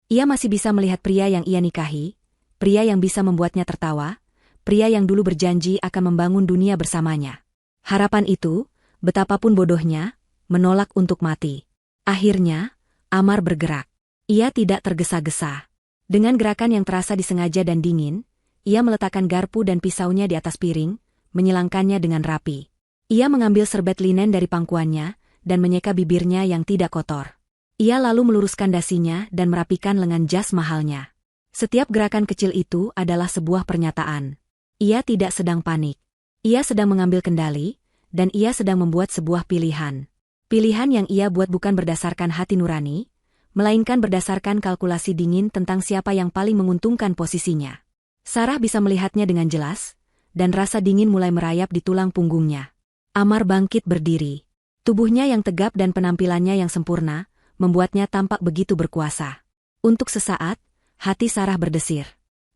Ia masih bisa melihat pria yang ia nikahi, pria yang bisa membuatnya tertawa, pria yang dulu berjanji akan membangun dunia bersamanya. Harapan itu, betapapun bodohnya, menolak untuk mati. Akhirnya, Amar bergerak. Ia tidak tergesa-gesa. Dengan gerakan yang terasa disengaja dan dingin, ia meletakkan garpu dan pisaunya di atas piring, menyilangkannya dengan rapi. Ia mengambil serbet linen dari pangkuannya, dan menyeka bibirnya yang tidak kotor. Ia lalu meluruskan dasinya dan merapikan lengan jas mahalnya. Setiap gerakan kecil itu adalah sebuah pernyataan. Ia tidak sedang panik. Ia sedang mengambil kendali, dan ia sedang membuat sebuah pilihan. Pilihan yang ia buat bukan berdasarkan hati nurani, melainkan berdasarkan kalkulasi dingin tentang siapa yang paling menguntungkan posisinya. Sarah bisa melihatnya dengan jelas, dan rasa dingin mulai merayap di tulang punggungnya. Amar bangkit berdiri. Tubuhnya yang tegap dan penampilannya yang sempurna, membuatnya tampak begitu berkuasa. Untuk sesaat, hati Sarah berdesir.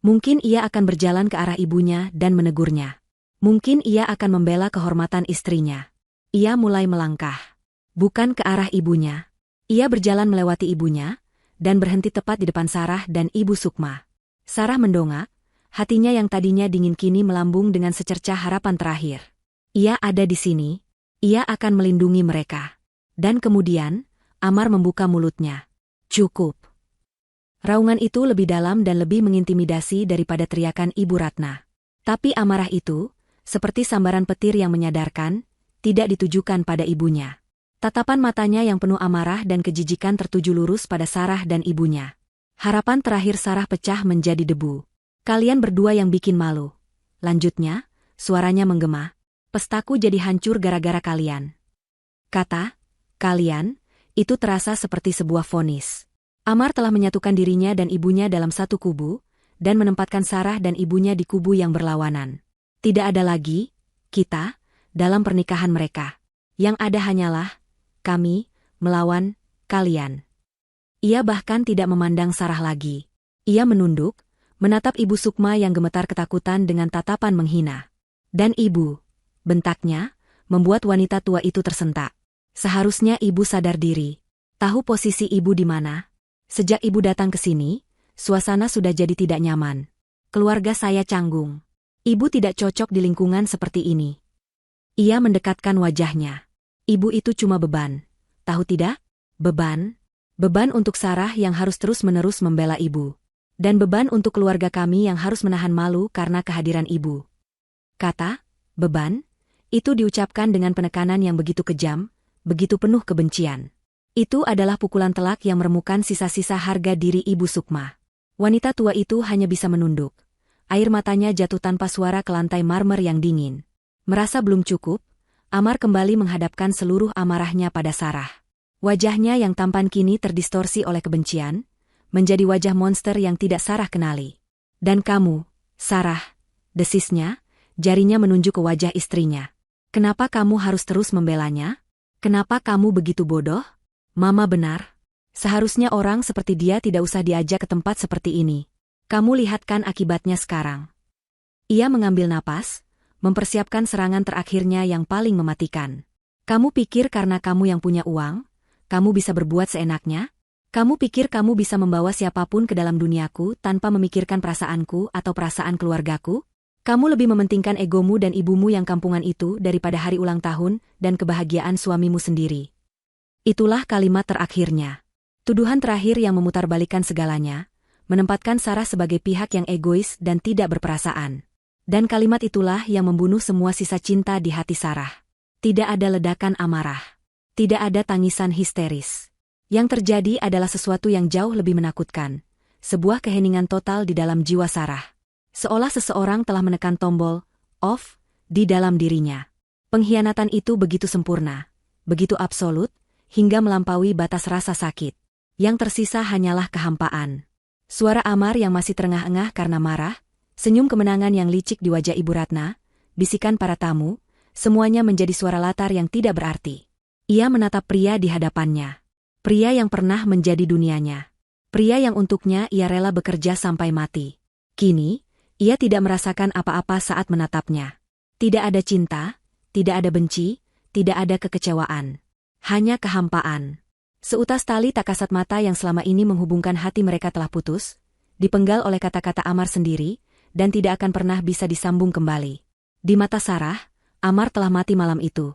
Mungkin ia akan berjalan ke arah ibunya dan menegurnya. Mungkin ia akan membela kehormatan istrinya. Ia mulai melangkah. Bukan ke arah ibunya. Ia berjalan melewati ibunya, dan berhenti tepat di depan Sarah dan Ibu Sukma. Sarah mendongak, hatinya yang tadinya dingin kini melambung dengan secercah harapan terakhir. Ia ada di sini, ia akan melindungi mereka. Dan kemudian, Amar membuka mulutnya. Cukup. Raungan itu lebih dalam dan lebih mengintimidasi daripada teriakan Ibu Ratna. Tapi amarah itu, seperti sambaran petir yang menyadarkan, tidak ditujukan pada ibunya. Tatapan matanya yang penuh amarah dan kejijikan tertuju lurus pada Sarah dan ibunya. Harapan terakhir Sarah pecah menjadi debu. Kalian berdua yang bikin malu. Lanjutnya, suaranya menggema. Pestaku jadi hancur gara-gara kalian. Kata, kalian, itu terasa seperti sebuah vonis. Amar telah menyatukan dirinya dan ibunya dalam satu kubu, dan menempatkan Sarah dan ibunya di kubu yang berlawanan. Tidak ada lagi, kita, dalam pernikahan mereka. Yang ada hanyalah, kami, melawan, kalian. Ia bahkan tidak memandang Sarah lagi. Ia menunduk, menatap Ibu Sukma yang gemetar ketakutan dengan tatapan menghina. Dan ibu, bentaknya, membuat wanita tua itu tersentak. Seharusnya ibu sadar diri. Tahu posisi ibu di mana? Sejak ibu datang ke sini, suasana sudah jadi tidak nyaman. Keluarga saya canggung. Ibu tidak cocok di lingkungan seperti ini. Ia mendekatkan wajahnya. Ibu itu cuma beban. Tahu tidak? Beban? Beban untuk Sarah yang harus terus-menerus membela ibu. Dan beban untuk keluarga kami yang harus menahan malu karena kehadiran ibu. Kata, beban, itu diucapkan dengan penekanan yang begitu kejam, begitu penuh kebencian. Itu adalah pukulan telak yang meremukan sisa-sisa harga diri Ibu Sukma. Wanita tua itu hanya bisa menunduk. Air matanya jatuh tanpa suara ke lantai marmer yang dingin. Merasa belum cukup, Amar kembali menghadapkan seluruh amarahnya pada Sarah. Wajahnya yang tampan kini terdistorsi oleh kebencian, menjadi wajah monster yang tidak Sarah kenali. Dan kamu, Sarah, desisnya, jarinya menunjuk ke wajah istrinya. Kenapa kamu harus terus membelanya? Kenapa kamu begitu bodoh? Mama benar. Seharusnya orang seperti dia tidak usah diajak ke tempat seperti ini. Kamu lihat kan akibatnya sekarang. Ia mengambil napas, mempersiapkan serangan terakhirnya yang paling mematikan. Kamu pikir karena kamu yang punya uang, kamu bisa berbuat seenaknya? Kamu pikir kamu bisa membawa siapapun ke dalam duniaku tanpa memikirkan perasaanku atau perasaan keluargaku? Kamu lebih mementingkan egomu dan ibumu yang kampungan itu daripada hari ulang tahun dan kebahagiaan suamimu sendiri. Itulah kalimat terakhirnya. Tuduhan terakhir yang memutarbalikkan segalanya, menempatkan Sarah sebagai pihak yang egois dan tidak berperasaan. Dan kalimat itulah yang membunuh semua sisa cinta di hati Sarah. Tidak ada ledakan amarah. Tidak ada tangisan histeris. Yang terjadi adalah sesuatu yang jauh lebih menakutkan. Sebuah keheningan total di dalam jiwa Sarah. Seolah seseorang telah menekan tombol off di dalam dirinya. Pengkhianatan itu begitu sempurna, begitu absolut, hingga melampaui batas rasa sakit. Yang tersisa hanyalah kehampaan. Suara Amar yang masih terengah-engah karena marah, senyum kemenangan yang licik di wajah Ibu Ratna, bisikan para tamu, semuanya menjadi suara latar yang tidak berarti. Ia menatap pria di hadapannya. Pria yang pernah menjadi dunianya. Pria yang untuknya ia rela bekerja sampai mati. Kini, ia tidak merasakan apa-apa saat menatapnya. Tidak ada cinta, tidak ada benci, tidak ada kekecewaan. Hanya kehampaan. Seutas tali tak kasat mata yang selama ini menghubungkan hati mereka telah putus, dipenggal oleh kata-kata Amar sendiri, dan tidak akan pernah bisa disambung kembali. Di mata Sarah, Amar telah mati malam itu.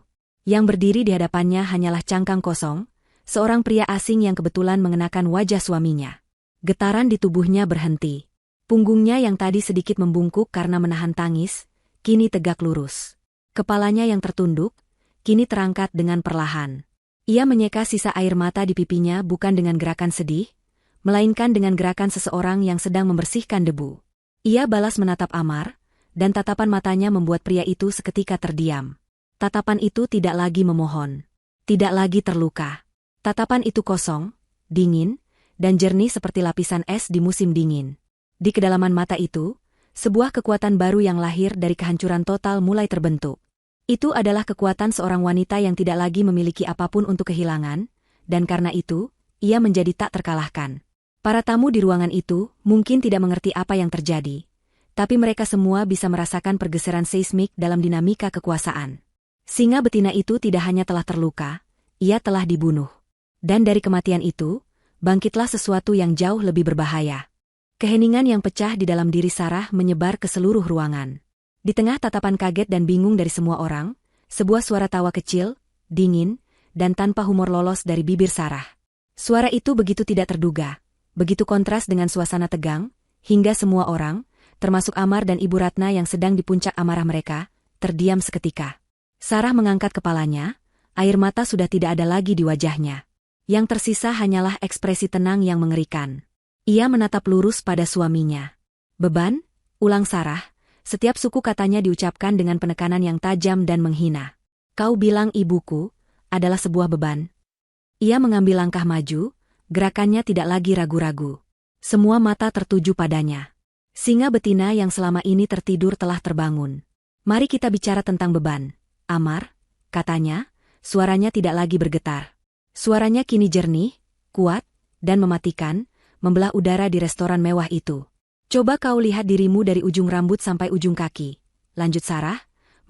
Yang berdiri di hadapannya hanyalah cangkang kosong, seorang pria asing yang kebetulan mengenakan wajah suaminya. Getaran di tubuhnya berhenti. Punggungnya yang tadi sedikit membungkuk karena menahan tangis, kini tegak lurus. Kepalanya yang tertunduk, kini terangkat dengan perlahan. Ia menyeka sisa air mata di pipinya bukan dengan gerakan sedih, melainkan dengan gerakan seseorang yang sedang membersihkan debu. Ia balas menatap Amar, dan tatapan matanya membuat pria itu seketika terdiam. Tatapan itu tidak lagi memohon. Tidak lagi terluka. Tatapan itu kosong, dingin, dan jernih seperti lapisan es di musim dingin. Di kedalaman mata itu, sebuah kekuatan baru yang lahir dari kehancuran total mulai terbentuk. Itu adalah kekuatan seorang wanita yang tidak lagi memiliki apapun untuk kehilangan, dan karena itu, ia menjadi tak terkalahkan. Para tamu di ruangan itu mungkin tidak mengerti apa yang terjadi, tapi mereka semua bisa merasakan pergeseran seismik dalam dinamika kekuasaan. Singa betina itu tidak hanya telah terluka, ia telah dibunuh. Dan dari kematian itu, bangkitlah sesuatu yang jauh lebih berbahaya. Keheningan yang pecah di dalam diri Sarah menyebar ke seluruh ruangan. Di tengah tatapan kaget dan bingung dari semua orang, sebuah suara tawa kecil, dingin, dan tanpa humor lolos dari bibir Sarah. Suara itu begitu tidak terduga, begitu kontras dengan suasana tegang, hingga semua orang, termasuk Amar dan Ibu Ratna yang sedang di puncak amarah mereka, terdiam seketika. Sarah mengangkat kepalanya, Air mata sudah tidak ada lagi di wajahnya. Yang tersisa hanyalah ekspresi tenang yang mengerikan. Ia menatap lurus pada suaminya. Beban? Ulang Sarah. Setiap suku katanya diucapkan dengan penekanan yang tajam dan menghina. Kau bilang ibuku adalah sebuah beban. Ia mengambil langkah maju, gerakannya tidak lagi ragu-ragu. Semua mata tertuju padanya. Singa betina yang selama ini tertidur telah terbangun. Mari kita bicara tentang beban. Amar, katanya, suaranya tidak lagi bergetar. Suaranya kini jernih, kuat, dan mematikan, membelah udara di restoran mewah itu. Coba kau lihat dirimu dari ujung rambut sampai ujung kaki. Lanjut Sarah,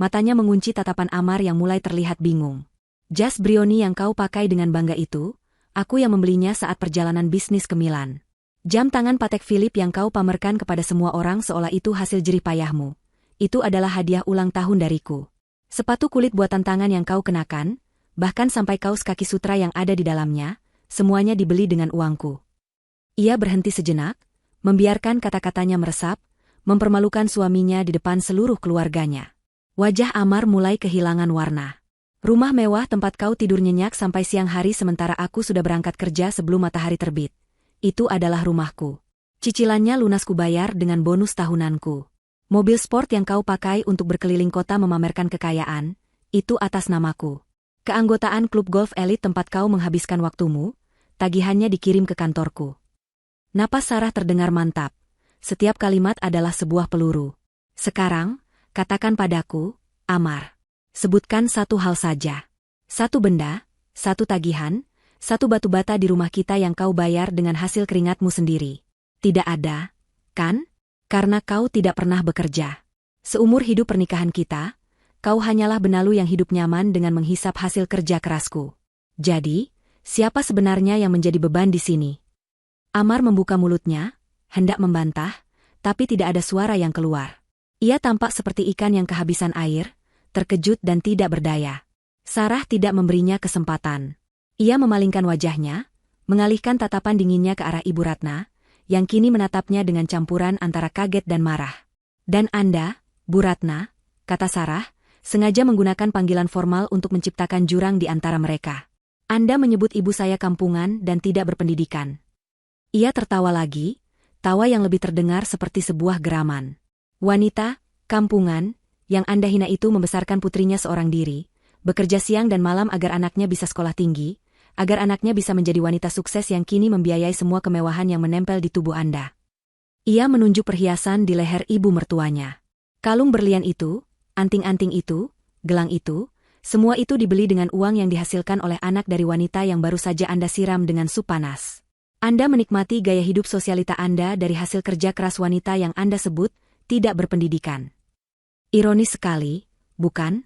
matanya mengunci tatapan Amar yang mulai terlihat bingung. Jas Brioni yang kau pakai dengan bangga itu, aku yang membelinya saat perjalanan bisnis ke Milan. Jam tangan Patek Philippe yang kau pamerkan kepada semua orang seolah itu hasil jerih payahmu. Itu adalah hadiah ulang tahun dariku. Sepatu kulit buatan tangan yang kau kenakan, bahkan sampai kaos kaki sutra yang ada di dalamnya, semuanya dibeli dengan uangku. Ia berhenti sejenak, membiarkan kata-katanya meresap, mempermalukan suaminya di depan seluruh keluarganya. Wajah Amar mulai kehilangan warna. Rumah mewah tempat kau tidur nyenyak sampai siang hari sementara aku sudah berangkat kerja sebelum matahari terbit. Itu adalah rumahku. Cicilannya lunas kubayar dengan bonus tahunanku. Mobil sport yang kau pakai untuk berkeliling kota memamerkan kekayaan, itu atas namaku. Keanggotaan klub golf elit tempat kau menghabiskan waktumu, tagihannya dikirim ke kantorku. Napas Sarah terdengar mantap. Setiap kalimat adalah sebuah peluru. Sekarang, katakan padaku, Amar. Sebutkan satu hal saja. Satu benda, satu tagihan, satu batu bata di rumah kita yang kau bayar dengan hasil keringatmu sendiri. Tidak ada, kan? Karena kau tidak pernah bekerja. Seumur hidup pernikahan kita, kau hanyalah benalu yang hidup nyaman dengan menghisap hasil kerja kerasku. Jadi, siapa sebenarnya yang menjadi beban di sini? Amar membuka mulutnya, hendak membantah, tapi tidak ada suara yang keluar. Ia tampak seperti ikan yang kehabisan air, terkejut dan tidak berdaya. Sarah tidak memberinya kesempatan. Ia memalingkan wajahnya, mengalihkan tatapan dinginnya ke arah Ibu Ratna, yang kini menatapnya dengan campuran antara kaget dan marah. Dan Anda, Bu Ratna, kata Sarah, sengaja menggunakan panggilan formal untuk menciptakan jurang di antara mereka. Anda menyebut ibu saya kampungan dan tidak berpendidikan. Ia tertawa lagi, tawa yang lebih terdengar seperti sebuah geraman. Wanita, kampungan, yang Anda hina itu membesarkan putrinya seorang diri, bekerja siang dan malam agar anaknya bisa sekolah tinggi, agar anaknya bisa menjadi wanita sukses yang kini membiayai semua kemewahan yang menempel di tubuh Anda. Ia menunjuk perhiasan di leher ibu mertuanya. Kalung berlian itu, anting-anting itu, gelang itu, semua itu dibeli dengan uang yang dihasilkan oleh anak dari wanita yang baru saja Anda siram dengan sup panas. Anda menikmati gaya hidup sosialita Anda dari hasil kerja keras wanita yang Anda sebut tidak berpendidikan. Ironis sekali, bukan?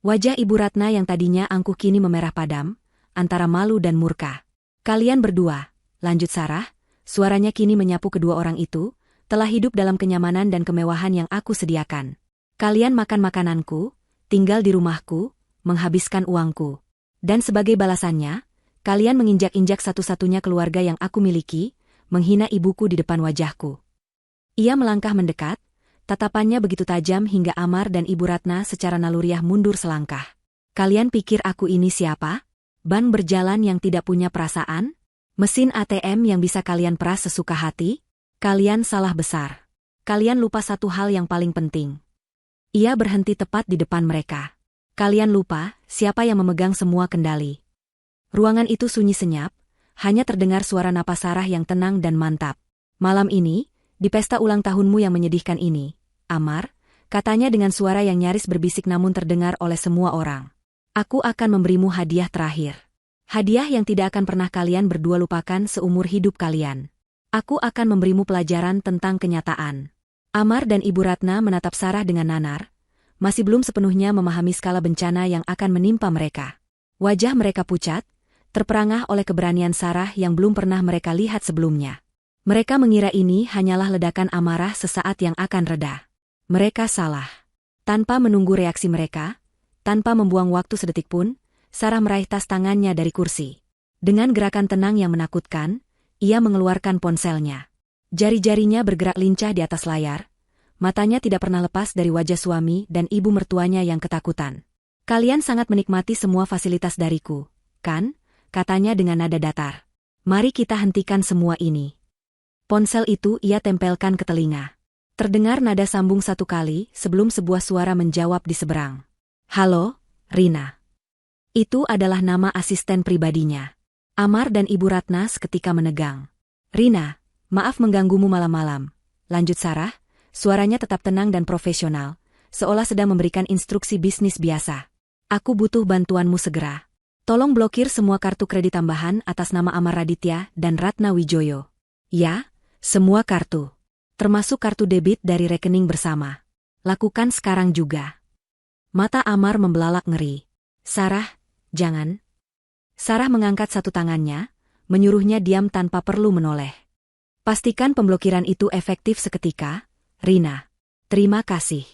Wajah Ibu Ratna yang tadinya angkuh kini memerah padam, antara malu dan murka. Kalian berdua, lanjut Sarah, suaranya kini menyapu kedua orang itu, telah hidup dalam kenyamanan dan kemewahan yang aku sediakan. Kalian makan makananku, tinggal di rumahku, menghabiskan uangku. Dan sebagai balasannya, kalian menginjak-injak satu-satunya keluarga yang aku miliki, menghina ibuku di depan wajahku. Ia melangkah mendekat, tatapannya begitu tajam hingga Amar dan Ibu Ratna secara naluriah mundur selangkah. Kalian pikir aku ini siapa? Bank berjalan yang tidak punya perasaan? Mesin ATM yang bisa kalian peras sesuka hati? Kalian salah besar. Kalian lupa satu hal yang paling penting. Ia berhenti tepat di depan mereka. Kalian lupa siapa yang memegang semua kendali. Ruangan itu sunyi senyap, hanya terdengar suara napas Sarah yang tenang dan mantap. Malam ini, di pesta ulang tahunmu yang menyedihkan ini, Amar, katanya dengan suara yang nyaris berbisik namun terdengar oleh semua orang. Aku akan memberimu hadiah terakhir. Hadiah yang tidak akan pernah kalian berdua lupakan seumur hidup kalian. Aku akan memberimu pelajaran tentang kenyataan. Amar dan Ibu Ratna menatap Sarah dengan nanar, masih belum sepenuhnya memahami skala bencana yang akan menimpa mereka. Wajah mereka pucat, terperangah oleh keberanian Sarah yang belum pernah mereka lihat sebelumnya. Mereka mengira ini hanyalah ledakan amarah sesaat yang akan reda. Mereka salah. Tanpa menunggu reaksi mereka, tanpa membuang waktu sedetik pun, Sarah meraih tas tangannya dari kursi. Dengan gerakan tenang yang menakutkan, ia mengeluarkan ponselnya. Jari-jarinya bergerak lincah di atas layar, matanya tidak pernah lepas dari wajah suami dan ibu mertuanya yang ketakutan. Kalian sangat menikmati semua fasilitas dariku, kan? Katanya dengan nada datar. Mari kita hentikan semua ini. Ponsel itu ia tempelkan ke telinga. Terdengar nada sambung satu kali sebelum sebuah suara menjawab di seberang. Halo, Rina. Itu adalah nama asisten pribadinya. Amar dan Ibu Ratna seketika menegang. Rina, maaf mengganggumu malam-malam. Lanjut Sarah, suaranya tetap tenang dan profesional, seolah sedang memberikan instruksi bisnis biasa. Aku butuh bantuanmu segera. Tolong blokir semua kartu kredit tambahan atas nama Amar Raditya dan Ratna Wijoyo. Ya, semua kartu. Termasuk kartu debit dari rekening bersama. Lakukan sekarang juga. Mata Amar membelalak ngeri. Sarah, jangan. Sarah mengangkat satu tangannya, menyuruhnya diam tanpa perlu menoleh. Pastikan pemblokiran itu efektif seketika, Rina. Terima kasih.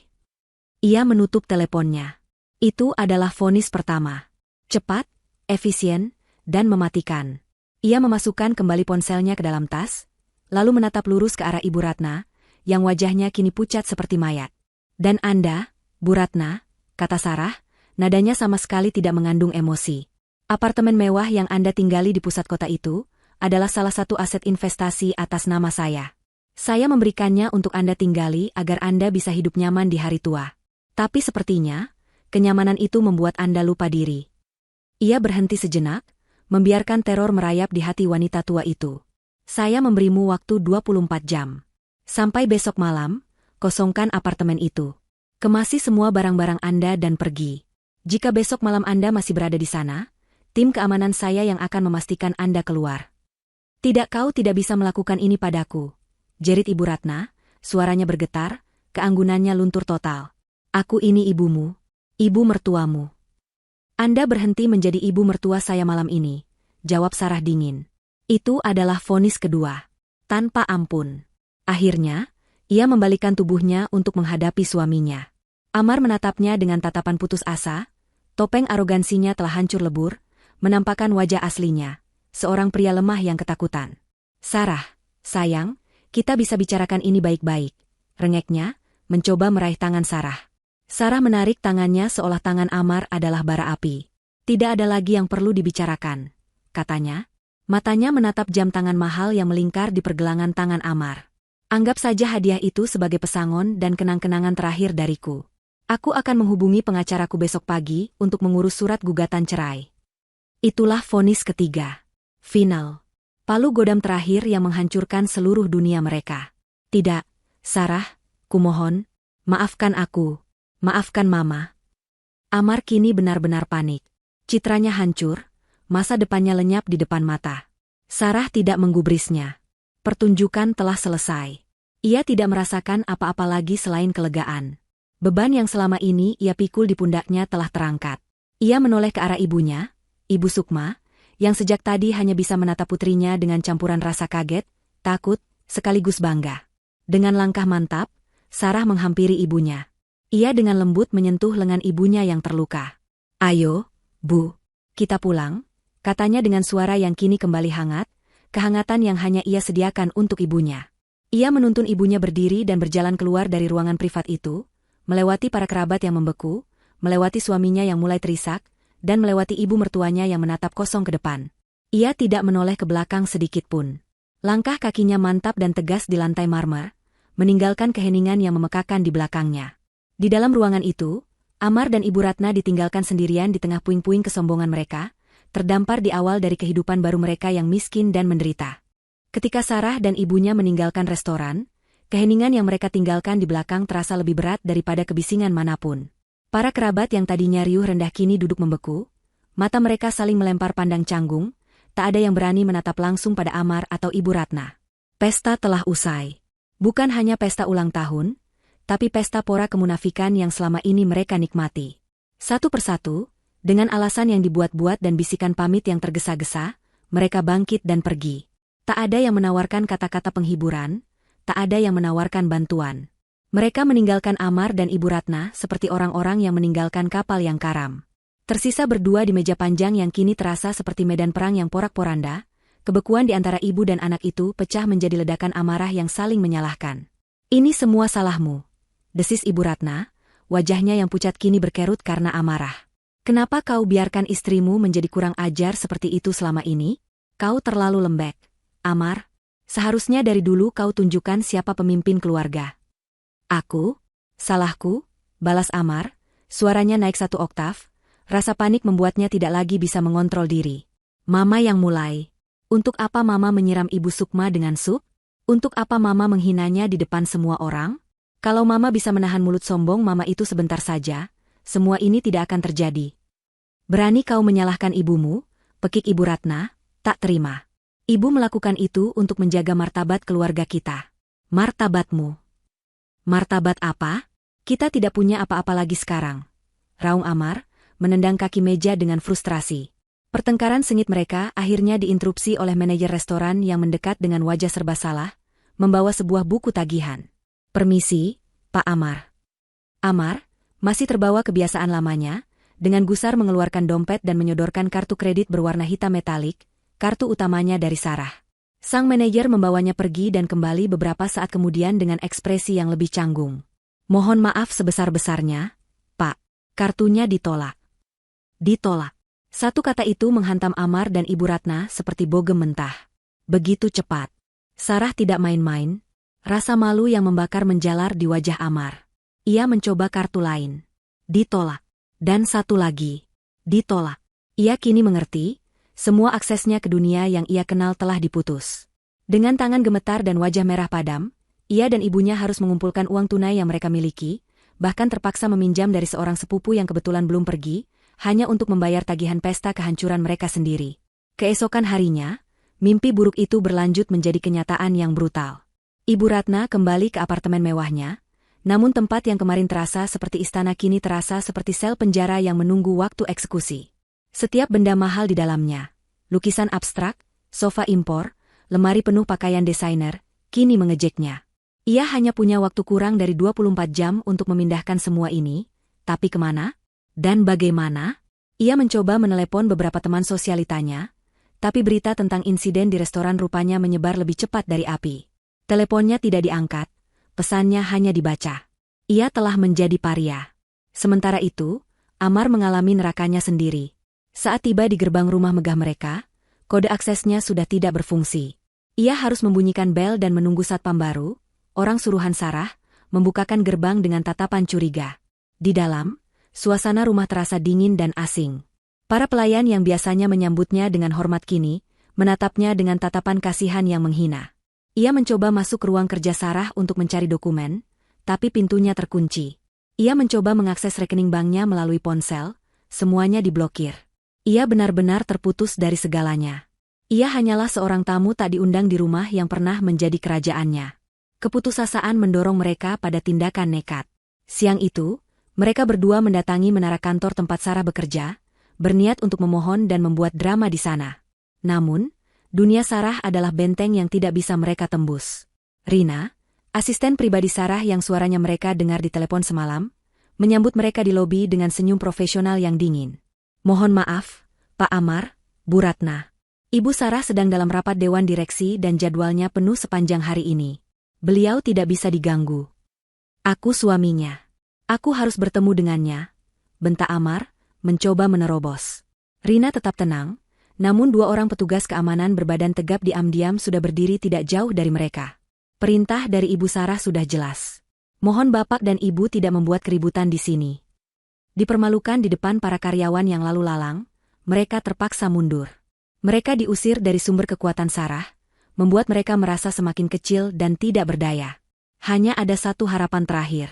Ia menutup teleponnya. Itu adalah vonis pertama. Cepat, efisien, dan mematikan. Ia memasukkan kembali ponselnya ke dalam tas, lalu menatap lurus ke arah Ibu Ratna, yang wajahnya kini pucat seperti mayat. Dan Anda, Bu Ratna, kata Sarah, nadanya sama sekali tidak mengandung emosi. Apartemen mewah yang Anda tinggali di pusat kota itu adalah salah satu aset investasi atas nama saya. Saya memberikannya untuk Anda tinggali agar Anda bisa hidup nyaman di hari tua. Tapi sepertinya, kenyamanan itu membuat Anda lupa diri. Ia berhenti sejenak, membiarkan teror merayap di hati wanita tua itu. Saya memberimu waktu 24 jam. Sampai besok malam, kosongkan apartemen itu. Kemasi semua barang-barang Anda dan pergi. Jika besok malam Anda masih berada di sana, tim keamanan saya yang akan memastikan Anda keluar. Tidak, kau tidak bisa melakukan ini padaku, jerit Ibu Ratna, suaranya bergetar, keanggunannya luntur total. Aku ini ibumu, ibu mertuamu. Anda berhenti menjadi ibu mertua saya malam ini, jawab Sarah dingin. Itu adalah vonis kedua. Tanpa ampun. Akhirnya, ia membalikkan tubuhnya untuk menghadapi suaminya. Amar menatapnya dengan tatapan putus asa, topeng arogansinya telah hancur lebur, menampakkan wajah aslinya, seorang pria lemah yang ketakutan. Sarah, sayang, kita bisa bicarakan ini baik-baik, rengeknya, mencoba meraih tangan Sarah. Sarah menarik tangannya seolah tangan Amar adalah bara api. Tidak ada lagi yang perlu dibicarakan, katanya. Matanya menatap jam tangan mahal yang melingkar di pergelangan tangan Amar. Anggap saja hadiah itu sebagai pesangon dan kenang-kenangan terakhir dariku. Aku akan menghubungi pengacaraku besok pagi untuk mengurus surat gugatan cerai. Itulah vonis ketiga. Final. Palu godam terakhir yang menghancurkan seluruh dunia mereka. Tidak, Sarah, kumohon, maafkan aku, maafkan Mama. Amar kini benar-benar panik. Citranya hancur, masa depannya lenyap di depan mata. Sarah tidak menggubrisnya. Pertunjukan telah selesai. Ia tidak merasakan apa-apa lagi selain kelegaan. Beban yang selama ini ia pikul di pundaknya telah terangkat. Ia menoleh ke arah ibunya, Ibu Sukma, yang sejak tadi hanya bisa menatap putrinya dengan campuran rasa kaget, takut, sekaligus bangga. Dengan langkah mantap, Sarah menghampiri ibunya. Ia dengan lembut menyentuh lengan ibunya yang terluka. Ayo, Bu, kita pulang, katanya dengan suara yang kini kembali hangat, kehangatan yang hanya ia sediakan untuk ibunya. Ia menuntun ibunya berdiri dan berjalan keluar dari ruangan privat itu, melewati para kerabat yang membeku, melewati suaminya yang mulai terisak, dan melewati ibu mertuanya yang menatap kosong ke depan. Ia tidak menoleh ke belakang sedikit pun. Langkah kakinya mantap dan tegas di lantai marmer, meninggalkan keheningan yang memekakan di belakangnya. Di dalam ruangan itu, Amar dan Ibu Ratna ditinggalkan sendirian di tengah puing-puing kesombongan mereka, terdampar di awal dari kehidupan baru mereka yang miskin dan menderita. Ketika Sarah dan ibunya meninggalkan restoran, keheningan yang mereka tinggalkan di belakang terasa lebih berat daripada kebisingan manapun. Para kerabat yang tadinya riuh rendah kini duduk membeku, mata mereka saling melempar pandang canggung, tak ada yang berani menatap langsung pada Amar atau Ibu Ratna. Pesta telah usai. Bukan hanya pesta ulang tahun, tapi pesta pora kemunafikan yang selama ini mereka nikmati. Satu persatu, dengan alasan yang dibuat-buat dan bisikan pamit yang tergesa-gesa, mereka bangkit dan pergi. Tak ada yang menawarkan kata-kata penghiburan, tak ada yang menawarkan bantuan. Mereka meninggalkan Amar dan Ibu Ratna seperti orang-orang yang meninggalkan kapal yang karam. Tersisa berdua di meja panjang yang kini terasa seperti medan perang yang porak-poranda, kebekuan di antara ibu dan anak itu pecah menjadi ledakan amarah yang saling menyalahkan. Ini semua salahmu, desis Ibu Ratna, wajahnya yang pucat kini berkerut karena amarah. Kenapa kau biarkan istrimu menjadi kurang ajar seperti itu selama ini? Kau terlalu lembek, Amar. Seharusnya dari dulu kau tunjukkan siapa pemimpin keluarga. Aku? Salahku? Balas Amar. Suaranya naik 1 oktav. Rasa panik membuatnya tidak lagi bisa mengontrol diri. Mama yang mulai. Untuk apa Mama menyiram Ibu Sukma dengan sup? Untuk apa Mama menghinanya di depan semua orang? Kalau Mama bisa menahan mulut sombong Mama itu sebentar saja, semua ini tidak akan terjadi. Berani kau menyalahkan ibumu? Pekik Ibu Ratna, tak terima. Ibu melakukan itu untuk menjaga martabat keluarga kita. Martabatmu? Martabat apa? Kita tidak punya apa-apa lagi sekarang. Raung Amar, menendang kaki meja dengan frustrasi. Pertengkaran sengit mereka akhirnya diinterupsi oleh manajer restoran yang mendekat dengan wajah serba salah, membawa sebuah buku tagihan. Permisi, Pak Amar. Amar, masih terbawa kebiasaan lamanya, dengan gusar mengeluarkan dompet dan menyodorkan kartu kredit berwarna hitam metalik, kartu utamanya dari Sarah. Sang manajer membawanya pergi dan kembali beberapa saat kemudian dengan ekspresi yang lebih canggung. Mohon maaf sebesar-besarnya, Pak. Kartunya ditolak. Ditolak. Satu kata itu menghantam Amar dan Ibu Ratna seperti bogem mentah. Begitu cepat. Sarah tidak main-main. Rasa malu yang membakar menjalar di wajah Amar. Ia mencoba kartu lain. Ditolak. Dan satu lagi. Ditolak. Ia kini mengerti, semua aksesnya ke dunia yang ia kenal telah diputus. Dengan tangan gemetar dan wajah merah padam, ia dan ibunya harus mengumpulkan uang tunai yang mereka miliki, bahkan terpaksa meminjam dari seorang sepupu yang kebetulan belum pergi, hanya untuk membayar tagihan pesta kehancuran mereka sendiri. Keesokan harinya, mimpi buruk itu berlanjut menjadi kenyataan yang brutal. Ibu Ratna kembali ke apartemen mewahnya, namun tempat yang kemarin terasa seperti istana kini terasa seperti sel penjara yang menunggu waktu eksekusi. Setiap benda mahal di dalamnya, lukisan abstrak, sofa impor, lemari penuh pakaian desainer, kini mengejeknya. Ia hanya punya waktu kurang dari 24 jam untuk memindahkan semua ini, tapi kemana? Dan bagaimana? Ia mencoba menelepon beberapa teman sosialitanya, tapi berita tentang insiden di restoran rupanya menyebar lebih cepat dari api. Teleponnya tidak diangkat, pesannya hanya dibaca. Ia telah menjadi paria. Sementara itu, Amar mengalami nerakanya sendiri. Saat tiba di gerbang rumah megah mereka, kode aksesnya sudah tidak berfungsi. Ia harus membunyikan bel dan menunggu satpam baru, orang suruhan Sarah, membukakan gerbang dengan tatapan curiga. Di dalam, suasana rumah terasa dingin dan asing. Para pelayan yang biasanya menyambutnya dengan hormat kini, menatapnya dengan tatapan kasihan yang menghina. Ia mencoba masuk ke ruang kerja Sarah untuk mencari dokumen, tapi pintunya terkunci. Ia mencoba mengakses rekening banknya melalui ponsel, semuanya diblokir. Ia benar-benar terputus dari segalanya. Ia hanyalah seorang tamu tak diundang di rumah yang pernah menjadi kerajaannya. Keputusasaan mendorong mereka pada tindakan nekat. Siang itu, mereka berdua mendatangi menara kantor tempat Sarah bekerja, berniat untuk memohon dan membuat drama di sana. Namun, dunia Sarah adalah benteng yang tidak bisa mereka tembus. Rina, asisten pribadi Sarah yang suaranya mereka dengar di telepon semalam, menyambut mereka di lobi dengan senyum profesional yang dingin. Mohon maaf, Pak Amar, Bu Ratna. Ibu Sarah sedang dalam rapat dewan direksi dan jadwalnya penuh sepanjang hari ini. Beliau tidak bisa diganggu. Aku suaminya. Aku harus bertemu dengannya, bentak Amar, mencoba menerobos. Rina tetap tenang, namun 2 orang petugas keamanan berbadan tegap diam-diam sudah berdiri tidak jauh dari mereka. Perintah dari Ibu Sarah sudah jelas. Mohon Bapak dan Ibu tidak membuat keributan di sini. Dipermalukan di depan para karyawan yang lalu lalang, mereka terpaksa mundur. Mereka diusir dari sumber kekuatan Sarah, membuat mereka merasa semakin kecil dan tidak berdaya. Hanya ada satu harapan terakhir.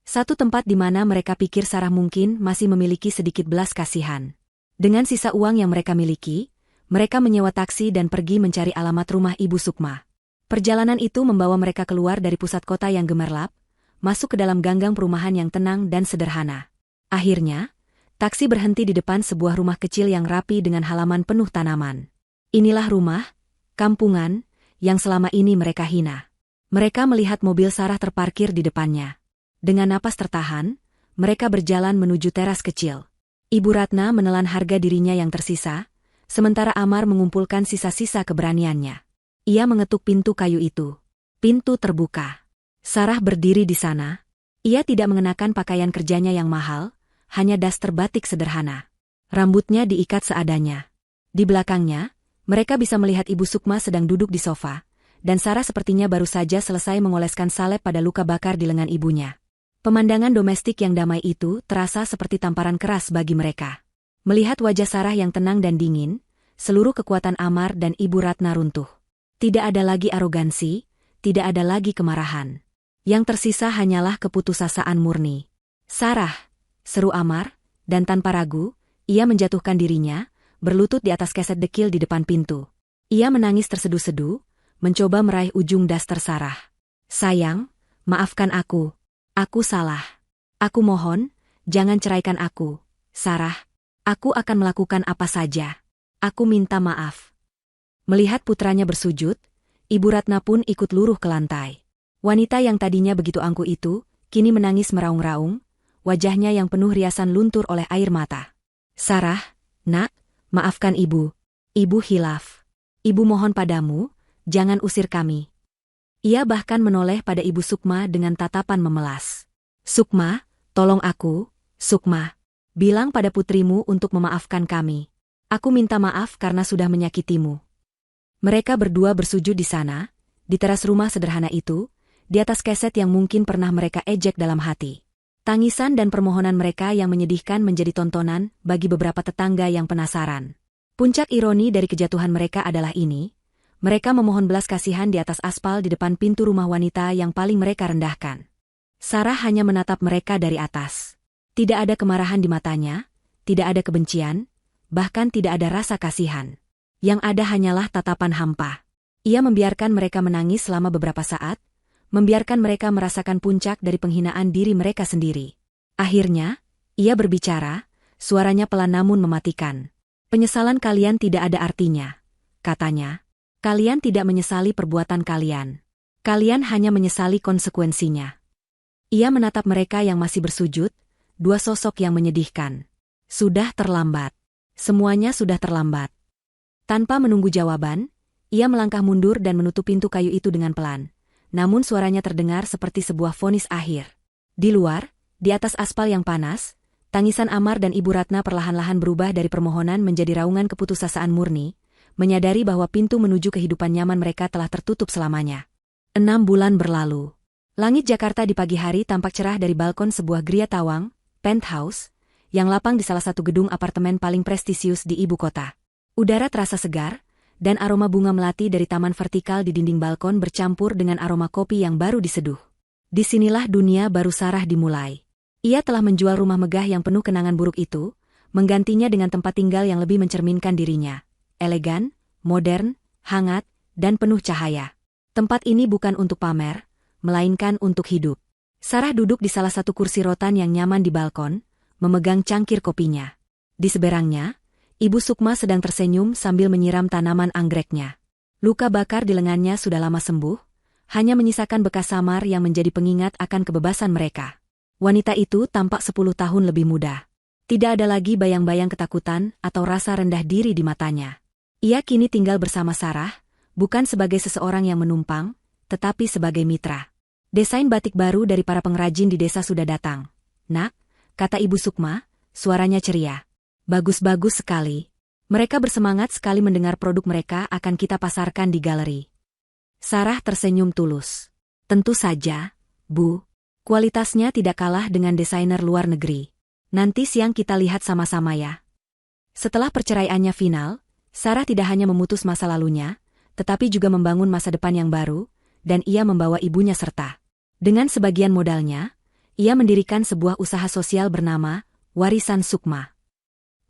Satu tempat di mana mereka pikir Sarah mungkin masih memiliki sedikit belas kasihan. Dengan sisa uang yang mereka miliki, mereka menyewa taksi dan pergi mencari alamat rumah Ibu Sukma. Perjalanan itu membawa mereka keluar dari pusat kota yang gemerlap, masuk ke dalam ganggang perumahan yang tenang dan sederhana. Akhirnya, taksi berhenti di depan sebuah rumah kecil yang rapi dengan halaman penuh tanaman. Inilah rumah, kampungan, yang selama ini mereka hina. Mereka melihat mobil Sarah terparkir di depannya. Dengan napas tertahan, mereka berjalan menuju teras kecil. Ibu Ratna menelan harga dirinya yang tersisa, sementara Amar mengumpulkan sisa-sisa keberaniannya. Ia mengetuk pintu kayu itu. Pintu terbuka. Sarah berdiri di sana. Ia tidak mengenakan pakaian kerjanya yang mahal, hanya daster batik sederhana. Rambutnya diikat seadanya. Di belakangnya, mereka bisa melihat Ibu Sukma sedang duduk di sofa, dan Sarah sepertinya baru saja selesai mengoleskan salep pada luka bakar di lengan ibunya. Pemandangan domestik yang damai itu terasa seperti tamparan keras bagi mereka. Melihat wajah Sarah yang tenang dan dingin, seluruh kekuatan Amar dan Ibu Ratna runtuh. Tidak ada lagi arogansi, tidak ada lagi kemarahan. Yang tersisa hanyalah keputusasaan murni. Sarah, seru Amar, dan tanpa ragu, ia menjatuhkan dirinya, berlutut di atas keset dekil di depan pintu. Ia menangis terseduh-seduh, mencoba meraih ujung daster Sarah. Sayang, maafkan aku. Aku salah. Aku mohon, jangan ceraikan aku. Sarah, aku akan melakukan apa saja. Aku minta maaf. Melihat putranya bersujud, Ibu Ratna pun ikut luruh ke lantai. Wanita yang tadinya begitu angkuh itu, kini menangis meraung-raung, wajahnya yang penuh riasan luntur oleh air mata. Sarah, nak, maafkan ibu. Ibu hilaf. Ibu mohon padamu, jangan usir kami. Ia bahkan menoleh pada Ibu Sukma dengan tatapan memelas. Sukma, tolong aku, Sukma. Bilang pada putrimu untuk memaafkan kami. Aku minta maaf karena sudah menyakitimu. Mereka berdua bersujud di sana, di teras rumah sederhana itu, di atas keset yang mungkin pernah mereka ejek dalam hati. Tangisan dan permohonan mereka yang menyedihkan menjadi tontonan bagi beberapa tetangga yang penasaran. Puncak ironi dari kejatuhan mereka adalah ini, mereka memohon belas kasihan di atas aspal di depan pintu rumah wanita yang paling mereka rendahkan. Sarah hanya menatap mereka dari atas. Tidak ada kemarahan di matanya, tidak ada kebencian, bahkan tidak ada rasa kasihan. Yang ada hanyalah tatapan hampa. Ia membiarkan mereka menangis selama beberapa saat, membiarkan mereka merasakan puncak dari penghinaan diri mereka sendiri. Akhirnya, ia berbicara, suaranya pelan namun mematikan. Penyesalan kalian tidak ada artinya, katanya. Kalian tidak menyesali perbuatan kalian. Kalian hanya menyesali konsekuensinya. Ia menatap mereka yang masih bersujud, dua sosok yang menyedihkan. Sudah terlambat. Semuanya sudah terlambat. Tanpa menunggu jawaban, ia melangkah mundur dan menutup pintu kayu itu dengan pelan. Namun suaranya terdengar seperti sebuah vonis akhir. Di luar, di atas aspal yang panas, tangisan Amar dan Ibu Ratna perlahan-lahan berubah dari permohonan menjadi raungan keputusasaan murni, menyadari bahwa pintu menuju kehidupan nyaman mereka telah tertutup selamanya. 6 bulan berlalu. Langit Jakarta di pagi hari tampak cerah dari balkon sebuah Gria Tawang, penthouse, yang lapang di salah satu gedung apartemen paling prestisius di ibu kota. Udara terasa segar, dan aroma bunga melati dari taman vertikal di dinding balkon bercampur dengan aroma kopi yang baru diseduh. Disinilah dunia baru Sarah dimulai. Ia telah menjual rumah megah yang penuh kenangan buruk itu, menggantinya dengan tempat tinggal yang lebih mencerminkan dirinya. Elegan, modern, hangat, dan penuh cahaya. Tempat ini bukan untuk pamer, melainkan untuk hidup. Sarah duduk di salah satu kursi rotan yang nyaman di balkon, memegang cangkir kopinya. Di seberangnya, Ibu Sukma sedang tersenyum sambil menyiram tanaman anggreknya. Luka bakar di lengannya sudah lama sembuh, hanya menyisakan bekas samar yang menjadi pengingat akan kebebasan mereka. Wanita itu tampak 10 tahun lebih muda. Tidak ada lagi bayang-bayang ketakutan atau rasa rendah diri di matanya. Ia kini tinggal bersama Sarah, bukan sebagai seseorang yang menumpang, tetapi sebagai mitra. Desain batik baru dari para pengrajin di desa sudah datang. Nak, kata Ibu Sukma, suaranya ceria. Bagus-bagus sekali. Mereka bersemangat sekali mendengar produk mereka akan kita pasarkan di galeri. Sarah tersenyum tulus. Tentu saja, Bu. Kualitasnya tidak kalah dengan desainer luar negeri. Nanti siang kita lihat sama-sama ya. Setelah perceraiannya final, Sarah tidak hanya memutus masa lalunya, tetapi juga membangun masa depan yang baru, dan ia membawa ibunya serta. Dengan sebagian modalnya, ia mendirikan sebuah usaha sosial bernama Warisan Sukma.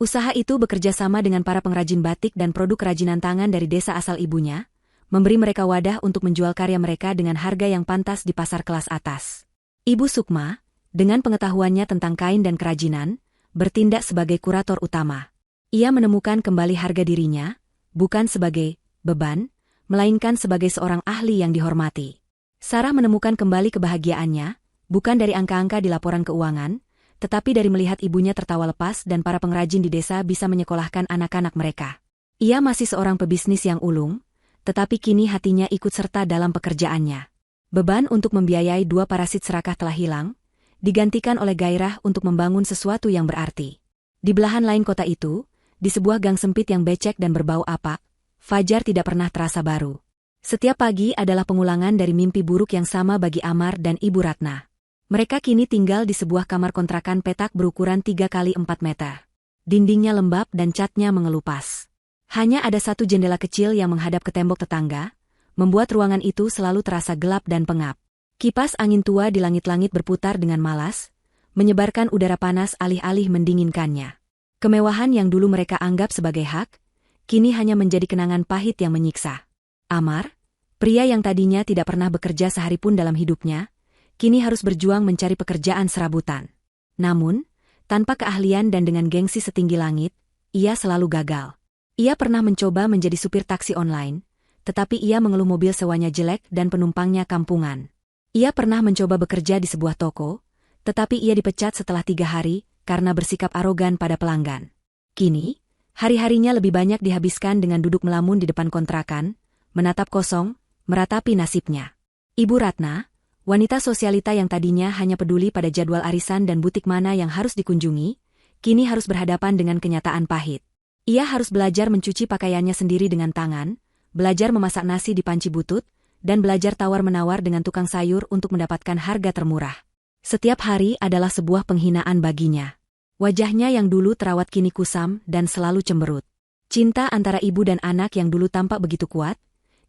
Usaha itu bekerja sama dengan para pengrajin batik dan produk kerajinan tangan dari desa asal ibunya, memberi mereka wadah untuk menjual karya mereka dengan harga yang pantas di pasar kelas atas. Ibu Sukma, dengan pengetahuannya tentang kain dan kerajinan, bertindak sebagai kurator utama. Ia menemukan kembali harga dirinya, bukan sebagai beban, melainkan sebagai seorang ahli yang dihormati. Sarah menemukan kembali kebahagiaannya, bukan dari angka-angka di laporan keuangan, tetapi dari melihat ibunya tertawa lepas dan para pengrajin di desa bisa menyekolahkan anak-anak mereka. Ia masih seorang pebisnis yang ulung, tetapi kini hatinya ikut serta dalam pekerjaannya. Beban untuk membiayai 2 parasit serakah telah hilang, digantikan oleh gairah untuk membangun sesuatu yang berarti. Di belahan lain kota itu, di sebuah gang sempit yang becek dan berbau apak, fajar tidak pernah terasa baru. Setiap pagi adalah pengulangan dari mimpi buruk yang sama bagi Amar dan Ibu Ratna. Mereka kini tinggal di sebuah kamar kontrakan petak berukuran 3 kali 4 meter. Dindingnya lembab dan catnya mengelupas. Hanya ada satu jendela kecil yang menghadap ke tembok tetangga, membuat ruangan itu selalu terasa gelap dan pengap. Kipas angin tua di langit-langit berputar dengan malas, menyebarkan udara panas alih-alih mendinginkannya. Kemewahan yang dulu mereka anggap sebagai hak, kini hanya menjadi kenangan pahit yang menyiksa. Amar, pria yang tadinya tidak pernah bekerja sehari pun dalam hidupnya, kini harus berjuang mencari pekerjaan serabutan. Namun, tanpa keahlian dan dengan gengsi setinggi langit, ia selalu gagal. Ia pernah mencoba menjadi supir taksi online, tetapi ia mengeluh mobil sewanya jelek dan penumpangnya kampungan. Ia pernah mencoba bekerja di sebuah toko, tetapi ia dipecat setelah 3 hari karena bersikap arogan pada pelanggan. Kini, hari-harinya lebih banyak dihabiskan dengan duduk melamun di depan kontrakan, menatap kosong, meratapi nasibnya. Ibu Ratna, wanita sosialita yang tadinya hanya peduli pada jadwal arisan dan butik mana yang harus dikunjungi, kini harus berhadapan dengan kenyataan pahit. Ia harus belajar mencuci pakaiannya sendiri dengan tangan, belajar memasak nasi di panci butut, dan belajar tawar-menawar dengan tukang sayur untuk mendapatkan harga termurah. Setiap hari adalah sebuah penghinaan baginya. Wajahnya yang dulu terawat kini kusam dan selalu cemberut. Cinta antara ibu dan anak yang dulu tampak begitu kuat,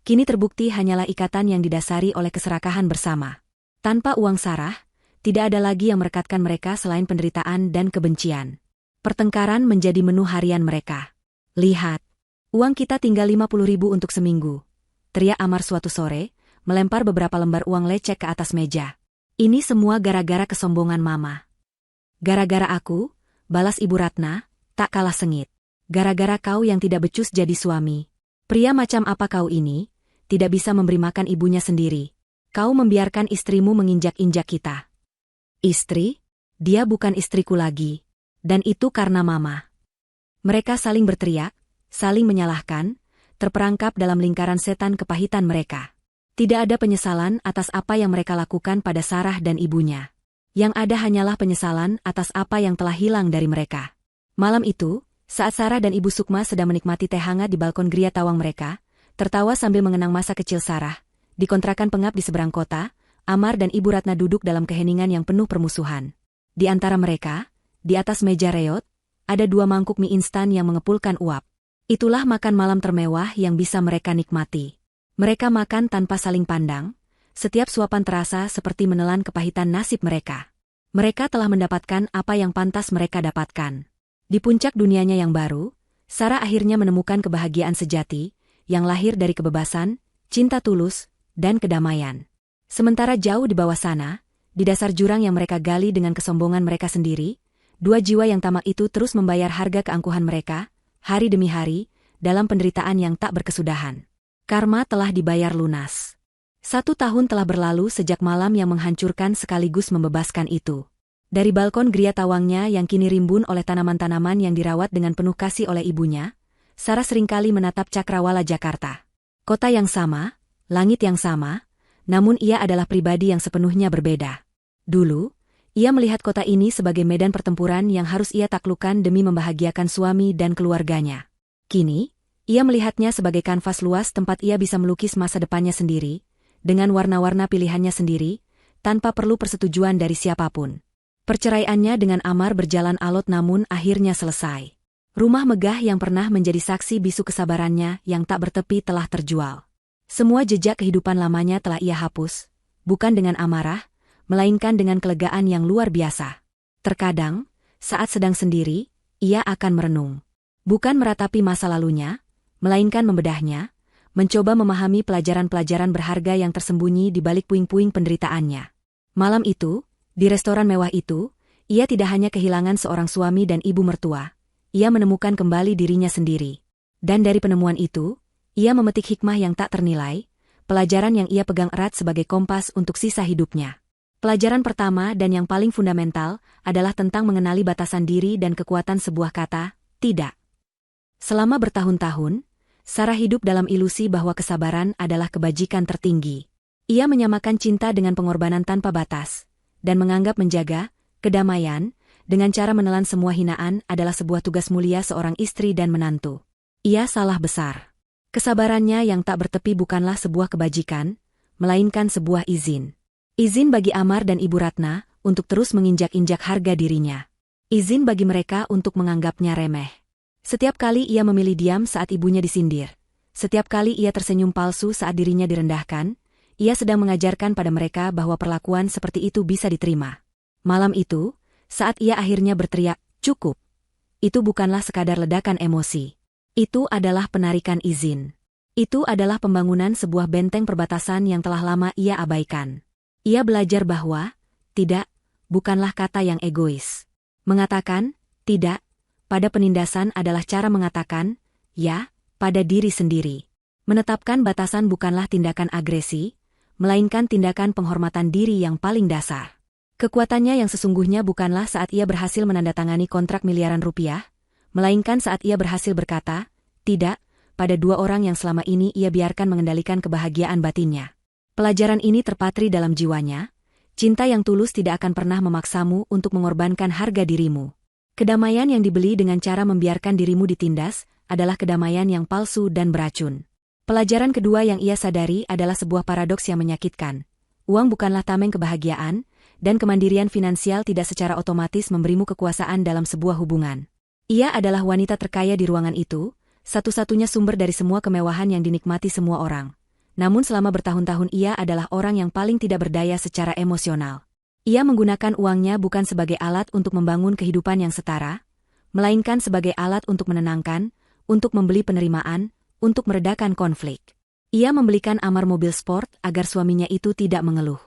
kini terbukti hanyalah ikatan yang didasari oleh keserakahan bersama. Tanpa uang sarah, tidak ada lagi yang merekatkan mereka selain penderitaan dan kebencian. Pertengkaran menjadi menu harian mereka. Lihat, uang kita tinggal 50.000 untuk seminggu, teriak Amar suatu sore, melempar beberapa lembar uang lecek ke atas meja. Ini semua gara-gara kesombongan mama. Gara-gara aku, balas Ibu Ratna, tak kalah sengit. Gara-gara kau yang tidak becus jadi suami. Pria macam apa kau ini? Tidak bisa memberi makan ibunya sendiri. Kau membiarkan istrimu menginjak-injak kita. Istri? Dia bukan istriku lagi. Dan itu karena mama. Mereka saling berteriak, saling menyalahkan, terperangkap dalam lingkaran setan kepahitan mereka. Tidak ada penyesalan atas apa yang mereka lakukan pada Sarah dan ibunya. Yang ada hanyalah penyesalan atas apa yang telah hilang dari mereka. Malam itu, saat Sarah dan Ibu Sukma sedang menikmati teh hangat di balkon geria tawang mereka, tertawa sambil mengenang masa kecil Sarah, di kontrakan pengap di seberang kota, Amar dan Ibu Ratna duduk dalam keheningan yang penuh permusuhan. Di antara mereka, di atas meja reot, ada 2 mangkuk mie instan yang mengepulkan uap. Itulah makan malam termewah yang bisa mereka nikmati. Mereka makan tanpa saling pandang, setiap suapan terasa seperti menelan kepahitan nasib mereka. Mereka telah mendapatkan apa yang pantas mereka dapatkan. Di puncak dunianya yang baru, Sarah akhirnya menemukan kebahagiaan sejati, yang lahir dari kebebasan, cinta tulus, dan kedamaian. Sementara jauh di bawah sana, di dasar jurang yang mereka gali dengan kesombongan mereka sendiri, 2 jiwa yang tamak itu terus membayar harga keangkuhan mereka, hari demi hari, dalam penderitaan yang tak berkesudahan. Karma telah dibayar lunas. 1 tahun telah berlalu sejak malam yang menghancurkan sekaligus membebaskan itu. Dari balkon geria tawangnya yang kini rimbun oleh tanaman-tanaman yang dirawat dengan penuh kasih oleh ibunya, Sarah seringkali menatap Cakrawala Jakarta. Kota yang sama, langit yang sama, namun ia adalah pribadi yang sepenuhnya berbeda. Dulu, ia melihat kota ini sebagai medan pertempuran yang harus ia taklukkan demi membahagiakan suami dan keluarganya. Kini, ia melihatnya sebagai kanvas luas tempat ia bisa melukis masa depannya sendiri, dengan warna-warna pilihannya sendiri, tanpa perlu persetujuan dari siapapun. Perceraiannya dengan Amar berjalan alot namun akhirnya selesai. Rumah megah yang pernah menjadi saksi bisu kesabarannya yang tak bertepi telah terjual. Semua jejak kehidupan lamanya telah ia hapus, bukan dengan amarah, melainkan dengan kelegaan yang luar biasa. Terkadang, saat sedang sendiri, ia akan merenung. Bukan meratapi masa lalunya, melainkan membedahnya, mencoba memahami pelajaran-pelajaran berharga yang tersembunyi di balik puing-puing penderitaannya. Malam itu, di restoran mewah itu, ia tidak hanya kehilangan seorang suami dan ibu mertua, ia menemukan kembali dirinya sendiri. Dan dari penemuan itu, ia memetik hikmah yang tak ternilai, pelajaran yang ia pegang erat sebagai kompas untuk sisa hidupnya. Pelajaran pertama dan yang paling fundamental adalah tentang mengenali batasan diri dan kekuatan sebuah kata, tidak. Selama bertahun-tahun, Sarah hidup dalam ilusi bahwa kesabaran adalah kebajikan tertinggi. Ia menyamakan cinta dengan pengorbanan tanpa batas, dan menganggap menjaga kedamaian dengan cara menelan semua hinaan adalah sebuah tugas mulia seorang istri dan menantu. Ia salah besar. Kesabarannya yang tak bertepi bukanlah sebuah kebajikan, melainkan sebuah izin. Izin bagi Amar dan Ibu Ratna untuk terus menginjak-injak harga dirinya. Izin bagi mereka untuk menganggapnya remeh. Setiap kali ia memilih diam saat ibunya disindir, setiap kali ia tersenyum palsu saat dirinya direndahkan, ia sedang mengajarkan pada mereka bahwa perlakuan seperti itu bisa diterima. Malam itu, saat ia akhirnya berteriak, "Cukup!" Itu bukanlah sekadar ledakan emosi. Itu adalah penarikan izin. Itu adalah pembangunan sebuah benteng perbatasan yang telah lama ia abaikan. Ia belajar bahwa, tidak, bukanlah kata yang egois. Mengatakan, tidak, pada penindasan adalah cara mengatakan, ya, pada diri sendiri. Menetapkan batasan bukanlah tindakan agresi, melainkan tindakan penghormatan diri yang paling dasar. Kekuatannya yang sesungguhnya bukanlah saat ia berhasil menandatangani kontrak miliaran rupiah, melainkan saat ia berhasil berkata, tidak, pada dua orang yang selama ini ia biarkan mengendalikan kebahagiaan batinnya. Pelajaran ini terpatri dalam jiwanya, cinta yang tulus tidak akan pernah memaksamu untuk mengorbankan harga dirimu. Kedamaian yang dibeli dengan cara membiarkan dirimu ditindas, adalah kedamaian yang palsu dan beracun. Pelajaran kedua yang ia sadari adalah sebuah paradoks yang menyakitkan. Uang bukanlah tameng kebahagiaan, dan kemandirian finansial tidak secara otomatis memberimu kekuasaan dalam sebuah hubungan. Ia adalah wanita terkaya di ruangan itu, satu-satunya sumber dari semua kemewahan yang dinikmati semua orang. Namun selama bertahun-tahun ia adalah orang yang paling tidak berdaya secara emosional. Ia menggunakan uangnya bukan sebagai alat untuk membangun kehidupan yang setara, melainkan sebagai alat untuk menenangkan, untuk membeli penerimaan, untuk meredakan konflik. Ia membelikan Amar mobil sport agar suaminya itu tidak mengeluh.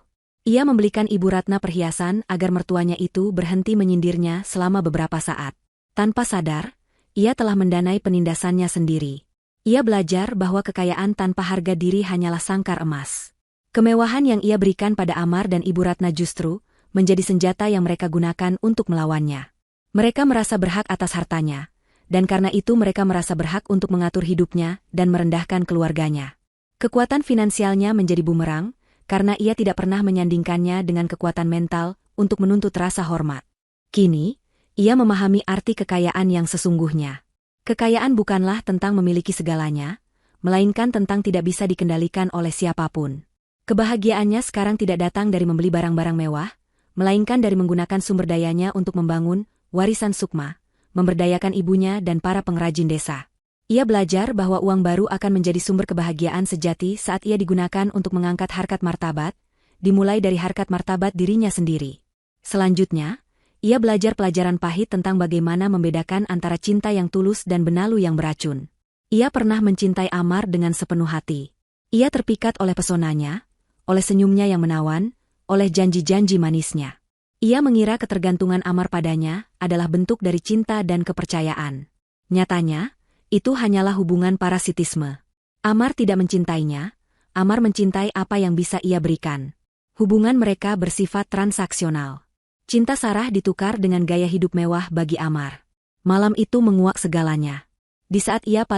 Ia membelikan Ibu Ratna perhiasan agar mertuanya itu berhenti menyindirnya selama beberapa saat. Tanpa sadar, ia telah mendanai penindasannya sendiri. Ia belajar bahwa kekayaan tanpa harga diri hanyalah sangkar emas. Kemewahan yang ia berikan pada Amar dan Ibu Ratna justru menjadi senjata yang mereka gunakan untuk melawannya. Mereka merasa berhak atas hartanya, dan karena itu mereka merasa berhak untuk mengatur hidupnya dan merendahkan keluarganya. Kekuatan finansialnya menjadi bumerang, karena ia tidak pernah menyandingkannya dengan kekuatan mental untuk menuntut rasa hormat. Kini, ia memahami arti kekayaan yang sesungguhnya. Kekayaan bukanlah tentang memiliki segalanya, melainkan tentang tidak bisa dikendalikan oleh siapapun. Kebahagiaannya sekarang tidak datang dari membeli barang-barang mewah, melainkan dari menggunakan sumber dayanya untuk membangun warisan sukma, memberdayakan ibunya dan para pengrajin desa. Ia belajar bahwa uang baru akan menjadi sumber kebahagiaan sejati saat ia digunakan untuk mengangkat harkat martabat, dimulai dari harkat martabat dirinya sendiri. Selanjutnya, ia belajar pelajaran pahit tentang bagaimana membedakan antara cinta yang tulus dan benalu yang beracun. Ia pernah mencintai Amar dengan sepenuh hati. Ia terpikat oleh pesonanya, oleh senyumnya yang menawan, oleh janji-janji manisnya. Ia mengira ketergantungan Amar padanya adalah bentuk dari cinta dan kepercayaan. Nyatanya, itu hanyalah hubungan parasitisme. Amar tidak mencintainya, Amar mencintai apa yang bisa ia berikan. Hubungan mereka bersifat transaksional. Cinta Sarah ditukar dengan gaya hidup mewah bagi Amar. Malam itu menguak segalanya. Di saat ia paling